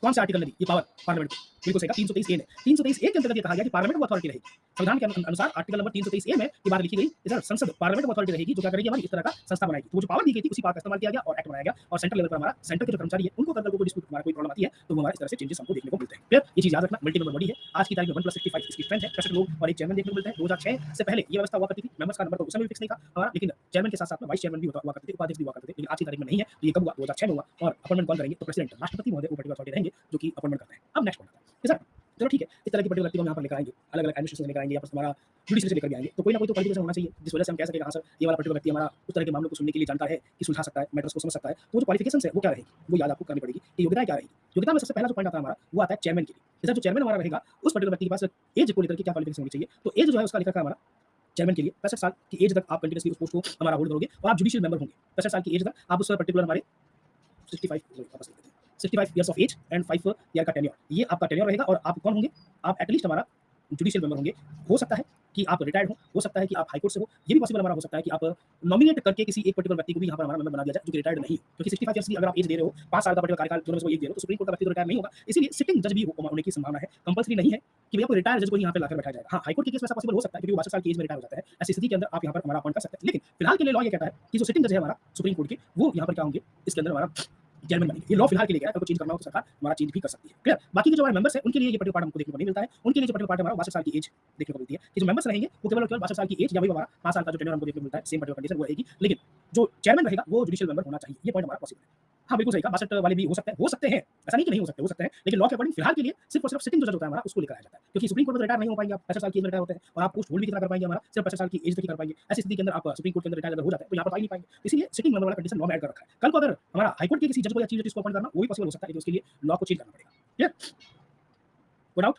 कौन से आर्टिकल ने दी ये पावर पार्लियामेंट को? बिल्कुल सही कहा, 323 ए ने। 323 ए के अंतर्गत ये कहा गया कि पार्लियामेंट को अथॉरिटी रहेगी। संविधान के अनुसार आर्टिकल नंबर 323 ए में ये बात लिखी गई कि सर संसद पार्लियामेंट को अथॉरिटी रहेगी, जो क्या करेगी? हमारी इस तरह का संस्था बनाएगी। तो वो जो पावर दी गई थी, उसी पावर का इस्तेमाल किया गया और एक्ट बनाया गया और सेंट्रल लेवल पर हमारा सेंटर के जो कर्मचारी है, उनको अगर कोई डिस्प्यूट हमारा कोई प्रॉब्लम आती है, तो वो हमारा इस तरह से चेंजेस हमको देखने को मिलते हैं। क्लियर? ये चीज़ याद रखना, मल्टी मेंबर बॉडी है। आज की तारीख में 1+65 इसकी स्ट्रेंथ है, 65 लोग और एक चेयरमैन देखने को मिलते हैं। 2006 से पहले ये व्यवस्था हुआ करती थी। मेंबर्स का नंबर तो उस समय भी फिक्स नहीं था हमारा, लेकिन चेयरमैन के साथ-साथ में वाइस चेयरमैन भी हुआ करते थे, उपाध्यक्ष भी हुआ करते थे। लेकिन आज की तारीख में नहीं है। तो ये कब हुआ? 2006 में हुआ और अपॉइंटमेंट कौन करेंगे? तो प्रेसिडेंट, राष्ट्रपति महोदय वो पर्टिकुलर अथॉरिटी रहेंगे, जो कि अपॉइंटमेंट करते हैं। अब नेक्स्ट पॉइंट आता है कि सर चलो ठीक है, इस तरह की पर्टिकुलर व्यक्ति को हम यहाँ पर लेकर आएंगे, अलग-अलग एडमिनिस्ट्रेशन से लेकर आएंगे या फिर हमारा जुडिशरी से लेकर भी आएंगे, तो कोई ना कोई तो क्वालिफिकेशन होना चाहिए, जिस वजह से हम कह सकें कि हाँ सर, ये वाला पर्टिकुलर व्यक्ति हमारा उस तरह के मामलों को सुनने के लिए जानकार है, कि सुलझा सकता है, मैटर्स को समझ सकता है। तो वो जो क्वालिफिकेशंस है, वो क्या रहेगी? वो याद आपको करनी पड़ेगी कि योग्यता क्या रहेगी। योग्यता में सबसे पहला जो पॉइंट आता है हमारा, वो आता है चेयरमैन के लिए। जैसे जो चेयरमैन हमारा रहेगा, उस पर्टिकुलर व्यक्ति के पास एज को लेकर के क्या क्वालिफिकेशन होनी चाहिए, तो एज जो है उसका लिखा है हमारा चेयरमैन के लिए 65 साल की एज तक आप कंटिन्यूअसली उस पोस्ट को हमारा होल्ड करोगे और आप जुडिशियल मेंबर होंगे। 65 साल की एज तक आप उस पर्टिकुलर हमारे 65 वापस लिख देते हैं। 65 years of age and 5 year का टेन्योर, ये आपका टेन्योर रहेगा और आप कौन होंगे? आप एटलीस्ट हमारा जुडिशियल मेंबर होंगे। हो सकता है कि आप रिटायर्ड हो सकता है कि आप हाई कोर्ट से हो, ये भी पॉसिबल हमारा हो सकता है कि आप नॉमिनेट करके किसी एक पर्टिकुलर व्यक्ति को भी यहाँ पर हमारा मेंबर बना दिया जाए, जो कि रिटायर्ड नहीं हो। क्योंकि 65 ईयर्स की अगर आप एज दे रहे हो, 5 साल का पर्टिकुलर कार्यकाल दोनों में से कोई एक दे रहे हो, तो सुप्रीम कोर्ट का व्यक्ति तो रिटायर नहीं होगा। इसीलिए सिटिंग जज भी होने की संभावना है। कंपल्सरी नहीं है कि भैया कोई रिटायर्ड जज को यहाँ पे लाकर बैठाया जाएगा। हाँ, हाई कोर्ट के केस में ऐसा पॉसिबल हो सकता है, क्योंकि वो 62 साल की एज में रिटायर हो जाता है। ऐसी स्थिति के अंदर आप यहाँ पर हमारा अपॉइंट कर सकते हैं। लेकिन फिलहाल के लिए लॉ ये कहता है कि जो सिटिंग जज है हमारा सुप्रीम कोर्ट के, वो यहाँ पर क्या होंगे? इसके अंदर हमारा चेयरमैन बनेंगे। ये लॉ फिलहाल के लिए गया है, अगर चेंज करना हो तो सरकार हमारा चेंज भी कर सकती है। क्लियर? बाकी के जो हमारे मेंबर्स हैं, उनके लिए ये पर्टिकुलर पार्ट हमको देखने को नहीं मिलता है। उनके लिए जो पर्टिकुलर पार्ट है हमारा 62 साल की एज देखने को मिलती है, कि जो मेंबर्स रहेंगे वो केवल और केवल 62 साल की एज या वही हमारा 5 साल का जो टेन्योर हमको देखने को मिलता है, सेम पर्टिकुलर कंडीशन वो रहेगी। लेकिन जो चेयरमैन रहेगा वो जुडिशियल मेंबर होना चाहिए। ये पॉइंट हमारा पॉसिबल है। हाँ, बिल्कुल सही कहा, 62 वाले भी हो सकते हैं। ऐसा नहीं कि नहीं हो सकते हैं। लेकिन लॉ के अकॉर्डिंग फिलहाल के लिए सिर्फ और सिर्फ सिटिंग जो जज होता है हमारा, उसको लेकर आया जाता है। क्योंकि सुप्रीम कोर्ट में तो रिटायर नहीं हो पाएंगे आप, 65 साल की एज में रिटायर होते हैं और आप पोस्ट होल्ड भी कितना कर पाएंगे हमारा, सिर्फ 65 साल की एज तक ही कर पाएंगे। ऐसी स्थिति के अंदर आप सुप्रीम कोर्ट के अंदर रिटायर अगर हो जाते हैं, तो यहाँ पर आ ही नहीं पाएंगे। इसीलिए सिटिंग मेंबर वाला कंडीशन लॉ में ऐड कर रखा है। कल को अगर हमारा हाई कोर्ट के किसी जज को या चीफ जस्टिस को अपॉइंट करना, वो भी पॉसिबल हो सकता है, लेकिन उसके लिए लॉ को चेंज करना पड़ेगा। क्लियर? No doubt?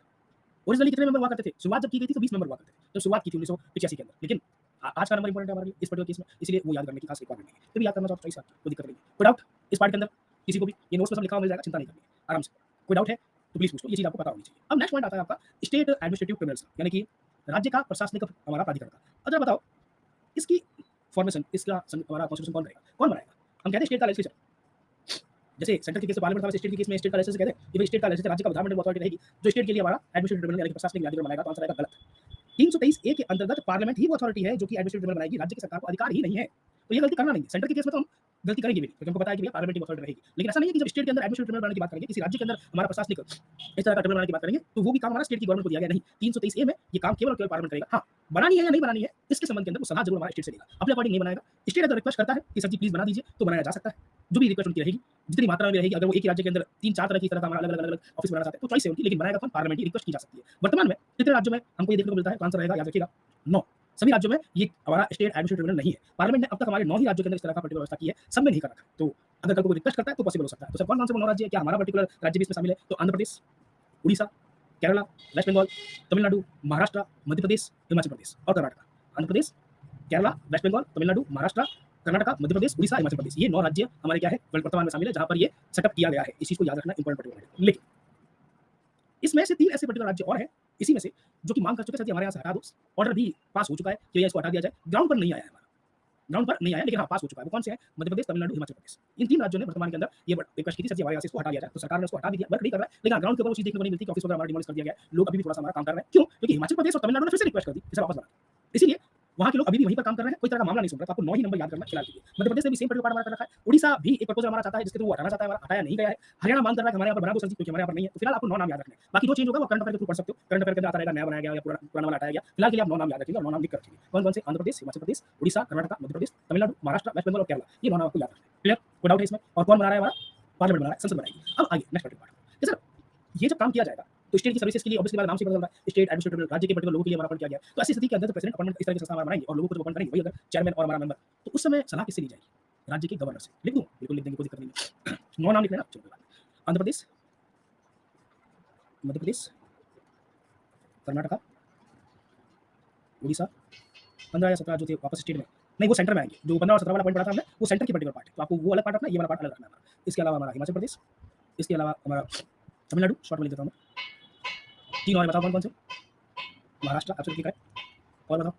ओरिजिनली कितने मेंबर हुआ करते थे? शुरुआत जब की गई थी तो 20 मेंबर हुआ करते थे। जब शुरुआत की थी 1985 के अंदर। लेकिन आज का नंबर इंपॉर्टेंट है हमारे लिए इस पर्टिकुलर केस में, इसलिए वो याद करने की खास रिक्वायरमेंट नहीं है। तो भी याद करना चाहो तो चॉइस आपकी, कोई दिक्कत नहीं है। कोई डाउट इस पार्ट के अंदर किसी को भी? ये नोट्स में सब लिखा हुआ मिल जाएगा, चिंता नहीं करनी है, आराम से। कोई डाउट है तो प्लीज पूछ लो, ये चीज आपको पता होनी चाहिए। अब नेक्स्ट पॉइंट आता है आपका स्टेट एडमिनिस्ट्रेटिव ट्रिब्यूनल्स, यानी कि राज्य का प्रशासनिक हमारा प्राधिकरण का। अब जरा बताओ इसकी फॉर्मेशन, इसका हमारा कॉन्स्टिट्यूशन कौन करेगा, कौन बनाएगा? हम कहते हैं स्टेट का लेजिस्लेचर, जैसे सेंटर के केस में पार्लियामेंट था, वैसे स्टेट के केस में स्टेट का लाइसेंस कहते हैं। ये भाई स्टेट का लाइसेंस राज्य का विधानमंडल अथॉरिटी रहेगी, जो स्टेट के लिए हमारा एडमिनिस्ट्रेटिव ट्रिब्यूनल यानी कि प्रशासनिक न्यायाधिकरण बनाएगा, तो आंसर आएगा गलत। 323 ए के अंतर्गत पार्लियामेंट ही वो अथॉरिटी है जो कि एडमिनिस्ट्रेटिव ट्रिब्यूनल बनाएगी, राज्य की सरकार को अधिकार ही नहीं है। तो ये गलती करना नहीं है। सेंटर के केस में तो हम गलती करेंगे भी नहीं, क्योंकि हमको पता है कि भैया पार्लियामेंट की अथॉरिटी रहेगी। लेकिन ऐसा नहीं है कि जब स्टेट के अंदर एडमिनिस्ट्रेटिव ट्रिब्यूनल बनाने की बात करेंगे, किसी राज्य के अंदर हमारा प्रशासनिक इस तरह का ट्रिब्यूनल बनाने की बात करेंगे, तो वो भी काम हमारा स्टेट की गवर्नमेंट को दिया गया नहीं। 323 ए में ये काम केवल और केवल पार्लियामेंट करेगा। हाँ, बनानी है या नहीं बनानी है, इसके संबंध के अंदर वो सलाह जरूर हमारा स्टेट से लेगा, अपने अकॉर्डिंग नहीं बनाएगा। स्टेट अगर रिक्वेस्ट करता है कि सर जी प्लीज बना दीजिए, तो बनाया जा सकता है। जो भी रिक्वेस्ट उनकी रहेगी, जितनी मात्रा में रहेगी, अगर वो एक ही राज्य के अंदर 3-4 तरह की इस तरह का हमारा अलग-अलग ऑफिस बनाना चाहते हैं, तो चॉइस है उनकी, लेकिन बनाएगा कौन? पार्लियामेंट ही रिक्वेस्ट की जा सकती है। वर्तमान में कितने राज्यों में हमको ये देखने को मिलता है? तो आंसर रहेगा, याद रखिएगा, 9। सभी राज्यों में ये हमारा स्टेट एडमिनिस्ट्रेटिव ट्रिब्यूनल नहीं है। पार्लियामेंट ने अब तक हमारे 9 ही राज्यों के अंदर इस तरह का पर्टिकुलर व्यवस्था की है, सब में नहीं कर रखा है। तो अगर कल को कोई रिक्वेस्ट करता है तो पॉसिबल हो सकता है। तो सर कौन-कौन से वो 9 राज्य है? क्या हमारा पर्टिकुलर राज्य भी इसमें शामिल है? तो आंध्र प्रदेश, उड़ीसा, केरला, वेस्ट बंगाल, तमिलनाडु, महाराष्ट्र, मध्य प्रदेश, हिमाचल प्रदेश और कर्नाटक। आंध्र प्रदेश, केरला, वेस्ट बंगाल, तमिलनाडु, महाराष्ट्र, कर्नाटक, मध्य प्रदेश, उड़ीसा, हिमाचल प्रदेश, ये 9 राज्य हमारे क्या है? वर्तमान में शामिल है, जहाँ पर ये सेटअप किया गया है। इस चीज़ को याद रखना इंपॉर्टेंट पर्टिकुलर है। लेकिन इसमें से 3 ऐसे पर्टिकुलर राज्य और हैं, इसी में से, जो कि मांग कर चुके हैं सर जी हमारे यहाँ से हटा दो। ऑर्डर भी पास हो चुका है कि भैया इसको हटा दिया जाए। ग्राउंड पर नहीं आया है हमारा, ग्राउंड पर नहीं आया, लेकिन हाँ पास हो चुका है। वो कौन से हैं? मध्य प्रदेश, तमिलनाडु, हिमाचल प्रदेश। इन 3 राज्यों ने वर्तमान के अंदर ये रिक्वेस्ट की थी सर जी हमारे यहाँ से इसको हटा दिया जाए, तो सरकार ने उसको हटा भी दिया। वर्क नहीं कर रहा है, लेकिन हाँ, ग्राउंड के ऊपर वो चीज़ देखने को नहीं मिलती कि ऑफिस वगैरह हमारा डिमोलिश कर दिया गया है। लोग अभी भी थोड़ा-सा हमारा काम कर रहे हैं। क्यों? क्योंकि हिमाचल प्रदेश और तमिलनाडु ने फिर से रिक्वेस्ट कर दी, इसे वापस बना। इसीलिए वहाँ के लोग अभी भी वहीं पर काम कर रहे हैं, कोई तरह का मामला नहीं सुन रहा। तो आपको 9 ही नंबर याद करना फिलहाल के लिए। मध्य प्रदेश ने भी सेम पर्टिकुलर पार्ट हमारा कर रखा है। उड़ीसा भी एक प्रपोजल हमारा चाहता है, जिसके थ्रू वो हटाना चाहता है, हमारा हटाया नहीं गया है। हरियाणा मांग कर रहा है कि हमारे यहाँ पर बना दो सर जी, क्योंकि हमारे यहाँ पर नहीं है। तो फिलहाल आपको 9 नाम याद रखने हैं। बाकी जो चेंज होगा वो करंट अफेयर के थ्रू पढ़ सकते हो। करंट अफेयर के अंदर आता रहेगा, नया बनाया गया या पुराना वाला हटाया गया। फिलहाल के लिए आप 9 नाम याद रखिएगा और 9 नाम लिख कर रखिए। कौन-कौन से? आंध्र प्रदेश, हिमाचल प्रदेश, उड़ीसा, कर्नाटक, मध्य प्रदेश, तमिलनाडु, महाराष्ट्र, वेस्ट बंगाल और केरला। ये 9 नाम आपको याद रखने हैं। क्लियर? कोई डाउट है इसमें? और कौन बना रहा है हमारा? पार्लियामेंट बना रहा है, संसद बनाएगी। अब आइए नेक्स्ट पर्टिकुलर पार्ट। सर ये जब काम किया जाएगा, तो स्टेट की सर्विसेज के लिए ऑब्वियसली बात नाम से पता चल रहा है, स्टेट एडमिनिस्ट्रेटिव ट्रिब्यूनल राज्य के पर्टिकुलर लोगों के लिए हमारा अपॉइंट किया गया है। तो ऐसी स्थिति के अंदर प्रेसिडेंट अपॉइंटमेंट इस तरह की संस्था हमारा बनाएंगे और लोगों को जो अपॉइंट करेंगे वही अगर चेयरमैन और हमारा मेंबर, तो उस समय सलाह किससे ली जाएगी? राज्य के गवर्नर से। लिख दूं? बिल्कुल लिख देंगे, कोई दिक्कत नहीं है। 9 नाम लिख लेना, चलो कोई बात नहीं। आंध्र प्रदेश, मध्य प्रदेश, कर्नाटक, उड़ीसा, 15 या 17 जो थे वापस स्टेट में, नहीं वो सेंटर में आएंगे। जो 15 और 17 वाला पॉइंट पढ़ा था हमने, वो सेंटर की पर्टिकुलर पार्ट है, तो आपको वो अलग पार्ट रखना है, ये वाला पार्ट अलग रखना है हमारा। इसके अलावा हमारा हिमाचल प्रदेश, इसके अलावा हमारा तमिलनाडु, शॉर्ट में लिख देता हूँ मैं। 3 और बताओ कौन-कौन से? Maharashtra absolutely correct. और बताओ?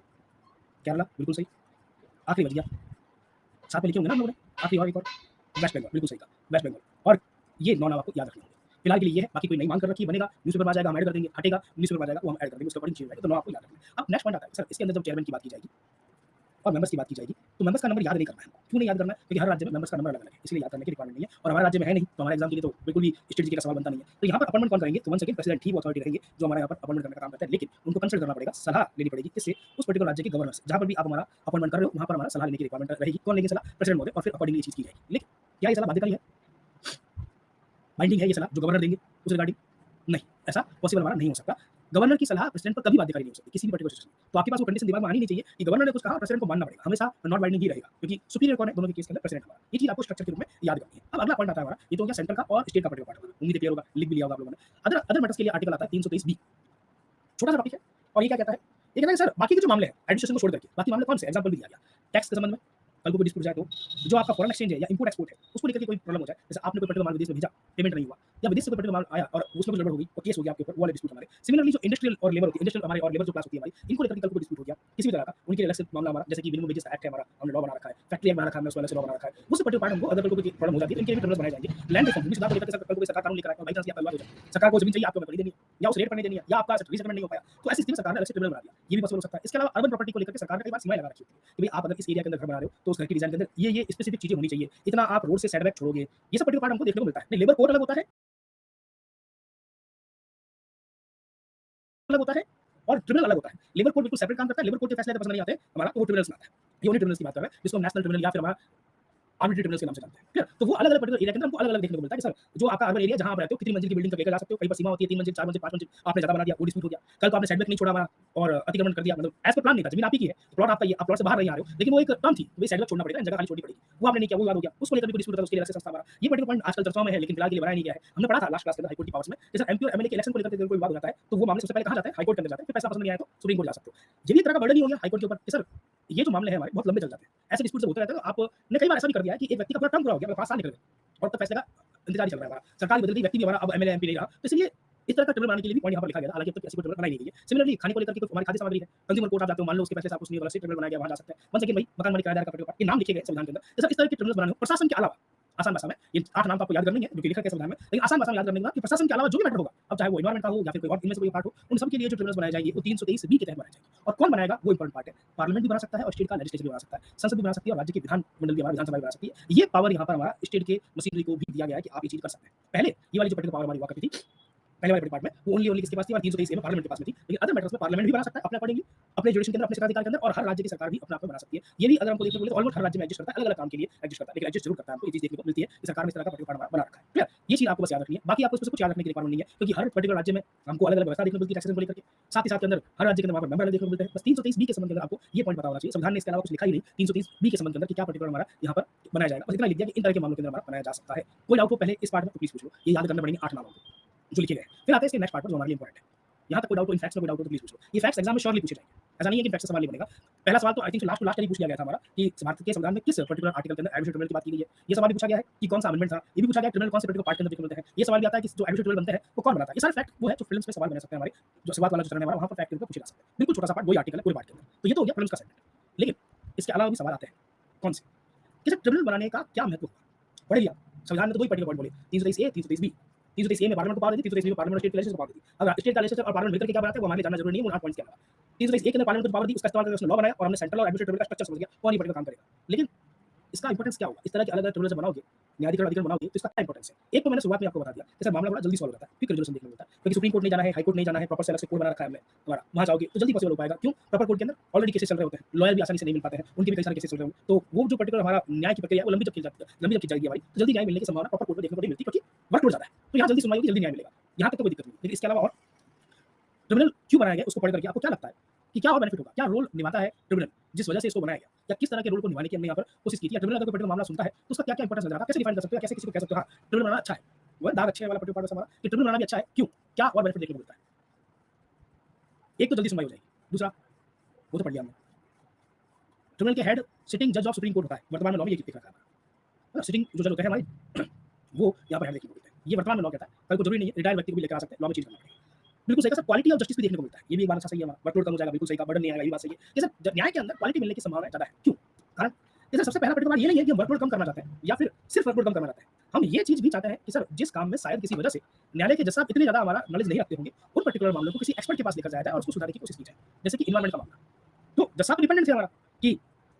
केरला बिल्कुल सही। आखिरी बच गया, साथ में लिखे होंगे ना हम लोगों ने? आखिरी और एक और, वेस्ट बंगाल बिल्कुल सही कहा, वेस्ट बंगाल। और ये 9 नाम आपको याद रखने होंगे। फिलहाल के लिए ये है, बाकी कोई नई मांग कर रखी है, बनेगा, न्यूज़पेपर में आ जाएगा, हम ऐड कर देंगे, हटेगा, न्यूज़पेपर में आ जाएगा, वो हम ऐड कर देंगे, उसके अकॉर्डिंग चेंज हो जाएगा। तो 9 आपको याद रखना है। अब नेक्स्ट पॉइंट आता है, सर इसके अंदर जब चेयरमैन की बात की जाएगी और मेंबर्स की बात की जाएगी, तो मेंबर्स का नंबर याद नहीं करना है। क्यों नहीं याद करना है? क्योंकि हर राज्य में मेंबर्स का नंबर अलग-अलग है, इसलिए याद करने की रिक्वायरमेंट नहीं है और हमारे राज्य में है नहीं, तो हमारे एग्जाम के लिए तो बिल्कुल भी स्टेट जीके का सवाल बनता नहीं है। तो यहाँ पर अपॉइंटमेंट कौन करेंगे? तो वंस अगेन प्रेसिडेंट ही वो अथॉरिटी रहेंगे जो हमारे यहाँ पर अपॉइंटमेंट करने का काम करता है, लेकिन उनको कंसल्ट करना पड़ेगा, सलाह लेनी पड़ेगी, किससे? उस पर्टिकुलर राज्य के गवर्नर से। जहाँ पर भी आप हमारा अपॉइंटमेंट कर रहे हो, वहाँ पर हमारा सलाह लेने की रिक्वायरमेंट रहेगी। कौन लेंगे सलाह? प्रेसिडेंट महोदय, और फिर अकॉर्डिंगली ये चीज़ की जाएगी। लेकिन क्या ये सलाह बाध्यकारी है? बाइंडिंग है ये सलाह जो गवर्नर देंगे उस रिगार्डिंग? नहीं, ऐसा पॉसिबल हमारा नहीं हो सकता। गवर्नर की सलाह प्रेसिडेंट पर कभी बाध्यकारी नहीं हो सकती, किसी भी पर्टिकुलर सिचुएशन में। तो आपके पास वो कंडीशन दिमाग में आनी नहीं चाहिए कि गवर्नर ने कुछ कहा, प्रेसिडेंट को मानना पड़ेगा। हमेशा नॉट बाइंडिंग ही रहेगा, क्योंकि सुपीरियर कौन है दोनों के केस के अंदर? प्रेसिडेंट हमारा। ये चीज़ आपको स्ट्रक्चर के रूप में याद करनी है। अब अगला पॉइंट आता है हमारा, ये तो हो गया सेंटर का और स्टेट का पर्टिकुलर पार्ट। उम्मीद है क्लियर होगा, लिख भी लिया होगा आप लोगों ने। अदर मैटर्स के लिए आर्टिकल आता है 323 बी, छोटा सा टॉपिक है और ये क्या कहता है? ये कहता है सर बाकी के जो मामले हैं एडमिनिस्ट्रेशन को छोड़ करके, बाकी मामले कौन से? एग्जांपल भी दिया गया टैक्स के संबंध में, कल को कोई डिस्प्यूट जाए तो जो आपका फॉरेन एक्सचेंज है या इंपोर्ट एक्सपोर्ट है उसको लेकर के कोई प्रॉब्लम हो जाए, जैसे आपने कोई पर्टिकुलर माल विदेश में भेजा, पेमेंट नहीं हुआ, या विदेश से कोई पर्टिकुलर माल आया और उसमें कुछ गड़बड़ हो गई और केस हो गया आपके ऊपर, वो वाले डिस्प्यूट हमारे। सिमिलरली जो इंडस्ट्रियल और लेबर होती है, इंडस्ट्रियल हमारे और लेबर जो क्लास होती है हमारी, इनको लेकर के कल को कोई डिस्प्यूट हो गया किसी भी तरह का, उनके लिए अलग से मामला हमारा, जैसे कि मिनिमम वेजेस एक्ट है हमारा, हमने लॉ बना रखा है, फैक्ट्री एक्ट बना रखा है, हमने उसको अलग से लॉ बना रखा है, उस पर्टिकुलर पार्ट हमको अगर कल को कोई प्रॉब्लम हो जाती है तो इनके लिए ट्रिब्यूनल्स बनाए जाएंगे। लैंड रिफॉर्म, भूमि सुधार को लेकर के कल को कोई सरकार कानून लेकर आए और बाई चांस आपका विवाद हो जाए, सरकार को जमीन चाहिए, आपको खरीद देनी है या उस रेट पर नहीं देनी है या आपका रीसेटलमेंट नहीं हो पाया, तो ऐसी स्थिति में सरकार ने अलग से ट्रिब्यूनल बना दिया, ये भी पॉसिबल हो सकता है। इसके अलावा अर्बन प्रॉपर्टी को लेकर के सरकार ने कई बार सीमाएं लगा रखी होती है कि भाई आप अगर इस एरिया के अंदर घर बना रहे हो तो उस घर की डिजाइन के अंदर ये स्पेसिफिक चीजें होनी चाहिए, इतना आप रोड से सेटबैक छोड़ोगे, ये सब पर्टिकुलर पार्ट हमको देखने को मिलता है। नहीं, लेबर कोड अलग होता है, अलग होता है और ट्रिब्यूनल अलग होता है। लेबर कोड बिल्कुल सेपरेट काम करता है, लेबर कोड के फैसले अगर पसंद नहीं आते हमारा, तो वो ट्रिब्यूनल्स में आता है। ये उन्हीं ट्रिब्यूनल्स की बात कर रहा है जिसको हम नेशनल ट्रिब्यूनल या फिर हमारा आर्बिट्री ट्रिब्यूनल्स के नाम से जानते हैं। क्लियर? तो वो अलग-अलग पर्टिकुलर एरिया के अंदर हमको अलग-अलग देखने को मिलता है कि सर जो आपका अर्बन एरिया जहाँ आप रहते हो कितनी मंजिल की बिल्डिंग तक लेकर जा सकते हो, कहीं पर सीमा होती है 3 मंजिल, 4 मंजिल, 5 मंजिल, आपने ज़्यादा बना दिया, वो डिस्प्यूट हो गया। कल को आपने सेटबैक नहीं छोड़ा हमारा और अतिक्रमण कर दिया, मतलब एज़ पर प्लान नहीं था, जमीन आप ही की है, प्लॉट आपका ही है, आप प्लॉट से बाहर नहीं आ रहे हो, लेकिन वो एक टर्म थी, भई सेटबैक छोड़ना पड़ेगा, जगह खाली छोड़नी पड़ेगी। वो आपने नहीं किया, वो विवाद हो गया, उसको लेकर भी कोई डिस्प्यूट था, उसके लिए अलग से संस्था हमारा। ये पर्टिकुलर पॉइंट आजकल चर्चाओं में है, लेकिन फिलहाल के लिए बनाया नहीं गया है। हमने पढ़ा था लास्ट क्लास के अंदर हाई कोर्ट की पावर्स में कि सर एमपी और एमएलए के इलेक्शन को लेकर के कोई विवाद हो जाता है, तो वो मामले सबसे पहले कहाँ जाता है? हाई कोर्ट के अंदर जाता है, फिर फैसला पसंद नहीं आया तो सुप्रीम कोर्ट जा सकते हो। ये भी एक तरह का बर्डन ही हो गया हाई कोर्ट के ऊपर कि सर ये जो मामले हैं हमारे बहुत लंबे चल जाते हैं। ऐसे डिस्प्यूट जब होते रहते हैं तो आपने कई बार ऐसा भी कर दिया है कि एक व्यक्ति का पूरा टर्म पूरा हो गया, 5 साल निकल गए और तब फैसले का इंतजार ही चल रहा है हमारा। सरकार भी बदल गई, व्यक्ति भी हमारा अब एमएलए एमपी नहीं रहा। तो इसलिए इस तरह का ट्रिब्यूनल बनाने के लिए भी पॉइंट यहाँ पर लिखा गया था, हालांकि अब तक ऐसी कोई ट्रिब्यूनल बनाई नहीं गई है। सिमिलरली खाने को लेकर के कोई हमारी खाद्य सामग्री है, कंज्यूमर कोर्ट आप जाते हो, मान लो उसके फैसले से आप कुछ नहीं हो रहा, ट्रिब्यूनल बनाया गया, वहाँ जा सकते हैं। वंस अगेन भाई मकान मालिक किराएदार का पर्टिकुलर ये नाम लिखे गए संविधान के अंदर। तो सर इस तरह के ट्रिब्यूनल्स बनाने हो प्रशासन के अलावा आसान भाषा में ये 8 नाम तो आपको याद करने ही है, जो कि लिखा है संविधान में, लेकिन आसान भाषा में याद करने के बाद कि प्रशासन के अलावा जो भी मैटर होगा, अब चाहे वो एनवायरनमेंट का हो या फिर कोई और इनमें से कोई पार्ट हो, उन सब के लिए जो ट्रिब्यूनल्स बनाए जाएंगे वो 323 बी के तहत बनाए जाएंगे। और कौन बनाएगा वो इंपॉर्टेंट पार्ट है। पार्लियामेंट भी बना सकता है और स्टेट का लेजिस्लेचर भी बना सकता है, संसद भी बना सकती है और राज्य की विधानमंडल भी, हमारा विधानसभा भी बना सकती है। ये पावर यहाँ पर हमारा स्टेट के मशीनरी को भी दिया गया है कि आप ये चीज कर सकते हैं। पहले ये वाली जो पर्टिकुलर पावर हमारी हुआ करती थी पहले वाले डिपार्टमेंट में, वो ओनली किसके पास थी, 323 में पार्लियामेंट के पास में थी। लेकिन अदर मैटर्स में पार्लियामेंट भी बना सकता है अपने अकॉर्डिंगली, अपने जुडिशन के अंदर, अपने क्षेत्राधिकार के अंदर, और हर राज्य की सरकार भी अपना आप बना सकती है। ये भी अगर हमको देखने को मिले तो ऑलमोस्ट हर राज्य में एडजस्ट करता है, अलग-अलग काम के लिए एडजस्ट करता है, लेकिन एडजस्ट जरूर करता है। हमको ये चीज देखने को मिलती है कि सरकार ने इस तरह का पर्टिकुलर बना रखा है। क्लियर? ये चीज आपको बस याद रखनी है। बाकी आपको इसमें से कुछ याद रखने की रिक्वायरमेंट नहीं है, क्योंकि हर पर्टिकुलर राज्य में हमको अलग-अलग व्यवस्था देखने को मिलती है टैक्सेशन को लेकर के। साथ ही साथ के अंदर हर राज्य के अंदर वहाँ पर मेंबर देखने को मिलते हैं। बस 323 बी के संबंध के अंदर आपको ये पॉइंट पता होना चाहिए। संविधान ने इसके अलावा कुछ लिखा ही नहीं 330 बी के संबंध के अंदर कि क्या पर्टिकुलर हमारा यहाँ पर बनाया जाएगा। बस इतना लिख दिया कि इन तरह के मामलों के अंदर हमारा बनाया जा सकता है। कोई डाउट हो पहले इस पार्ट में तो प्लीज पूछ लो। ये याद करने पड़ेंगे 8 नाम आपको जो लिखे गए हैं। फिर आते हैं इसके नेक्स्ट पार्ट पर जो हमारे लिए इंपॉर्टेंट है। यहाँ तक कोई डाउट हो, इन फैक्ट्स में कोई डाउट हो तो प्लीज पूछ लो। ये फैक्ट्स एग्जाम में श्योरली पूछे जाएंगे, ऐसा नहीं है कि फैक्ट्स से सवाल नहीं बनेगा। पहला सवाल तो आई थिंक लास्ट ही पूछ लिया गया था हमारा कि भारत के संविधान में किस पर्टिकुलर आर्टिकल के अंदर एडमिनिस्ट्रेटिव ट्रिब्यूनल की बात की गई है। ये सवाल भी पूछा गया है कि कौन सा अमेंडमेंट था, ये भी पूछा गया ट्रिब्यूनल कौन से पर्टिकुलर पार्ट के अंदर देखने को मिलते हैं। ये सवाल भी आता है कि जो एडमिनिस्ट्रेटिव ट्रिब्यूनल बनते हैं वो कौन बनाता है। ये सारे फैक्ट वो है जो फिल्म्स में सवाल बना सकते हैं हमारे, जो शुरुआत वाला जो चरण है हमारा, वहाँ पर फैक्ट के ऊपर पूछे जा सकते हैं। बिल्कुल छोटा सा पार्ट, वही आर्टिकल है पूरे पार्ट के अंदर। तो ये तो हो गया फिल्म्स का सेगमेंट। लेकिन इसके अलावा भी सवाल आते हैं। कौन से? कि ट्रिब्यूनल बनाने का क्या महत्व होगा। पढ़े लिया संविधान में तो दो ही पर्टिकुलर पॉइंट बोले, 323 ए 323 बी। 323 ए में पार्लियामेंट को पावर दी, 323 बी में पार्लियामेंट और स्टेट लेजिस्लेचर को पावर दी। अब स्टेट का लेजिस्लेचर और पार्लियामेंट मिलकर के क्या बनाते हैं वो हमारे जानना जरूरी नहीं है, वो 8 पॉइंट्स के अलावा। 323 ए के अंदर पार्लियामेंट को पावर दी, उसका इस्तेमाल करके उसने लॉ बनाया और हमने सेंट्रल और एडमिनिस्ट्रेटिव का स्ट्रक्चर समझ गया, कौन ये पर्टिकुलर काम करेगा। लेकिन इसका इंपॉर्टेंस क्या होगा? इस तरह के अलग-अलग ट्रिब्यूनल जब बनाओगे, न्यायाधिकरण अधिकरण बनाओगे तो इसका क्या इंपॉर्टेंस है? एक तो मैंने शुरुआत में आपको बता दिया कि सर मामला बड़ा जल्दी सॉल्व हो जाता है, क्विक रेजोल्यूशन देखने को मिलता है। क्योंकि सुप्रीम कोर्ट नहीं जाना है, हाई कोर्ट नहीं जाना है, प्रॉपर से अलग से कोर्ट बना रखा है हमने हमारा, वहाँ जाओगे तो जल्दी पॉसिबल हो पाएगा। क्यों? प्रॉपर कोर्ट के अंदर ऑलरेडी केसेस चल रहे होते हैं, लॉयर भी आसानी से नहीं मिल पाते हैं, उनके भी कई सारे केसेस चल रहे होंगे। तो वो जो पर्टिकुलर हमारा न्याय की प्रक्रिया है वो लंबी जब खिंच जाएगी हमारी, तो जल्दी न्याय मिलने की संभावना प्रॉपर कोर्ट में देखने को नहीं मिलती, क्योंकि वर्कलोड ज़्यादा है। तो यहाँ जल्दी सुनवाई होगी, जल्दी न्याय मिलेगा। यहाँ तक तो कोई दिक्कत नहीं। लेकिन इसके अलावा और ट्रिब्यूनल क्यों बनाया गया उसको पढ़ करके आपको क्या लगता है कि क्या और बेनिफिट होगा, क्या रोल निभाता है ट्रिब्यूनल जिस वजह से इसको बनाया गया, या किस तरह के रोल को निभाने की हमने यहाँ पर कोशिश की थी, या ट्रिब्यूनल अगर कोई पर्टिकुलर मामला सुनता है तो उसका क्या क्या इंपॉर्टेंस नजर आता है, कैसे डिफाइन कर सकते हो, या कैसे किसी को कह सकते हो हाँ ट्रिब्यूनल बनाना अच्छा है, वो है दाग अच्छे वाला पर्टिकुलर पार्ट हमारा कि ट्रिब्यूनल बनाना भी अच्छा है। क्यों, क्या और बेनिफिट देखने को मिलता है। एक तो जल्दी सुनवाई हो जाएगी, दूसरा वो तो पढ़ लिया हमने, ट्रिब्यूनल के हेड सिटिंग जज ऑफ सुप्रीम कोर्ट होता है, वर्तमान में लॉ में ये लिखा है ना, सिटिंग जो जज होते हैं हमारे वो यहाँ पर हेड देखने को मिलते हैं। ये वर्तमान में लॉ कहता है, कल को जरूरी नहीं है रिटायर्ड व्यक्ति को भी लेकर आ सकते हैं, लॉ में चीज करना पड़ेगा। बिल्कुल सही कहा सर, क्वालिटी ऑफ जस्टिस भी देखने को मिलता है, ये भी एक बात अच्छा सही है हमारा, वर्कलोड कम हो जाएगा, बिल्कुल सही कहा, बर्डन नहीं आएगा, ये बात सही है कि सर न्याय के अंदर क्वालिटी मिलने की संभावना ज्यादा है। क्यों? कारण जैसे सबसे पहला पर्टिकुलर ये नहीं है कि हम वर्कलोड कम करना चाहते हैं या फिर सिर्फ वर्कलोड कम करना चाहते हैं, हम ये चीज भी चाहते हैं कि सर जिस काम में शायद किसी वजह से न्यायालय के जज साहब इतने ज्यादा हमारा नॉलेज नहीं रखते होंगे, उन पर्टिकुलर मामलों को किसी एक्सपर्ट के पास लेकर जाया जाए और उसको सुधारने की कोशिश की जाए। जैसे कि इन्वायरमेंट का मामला, तो जज साहब डिपेंडेंट है हमारा कि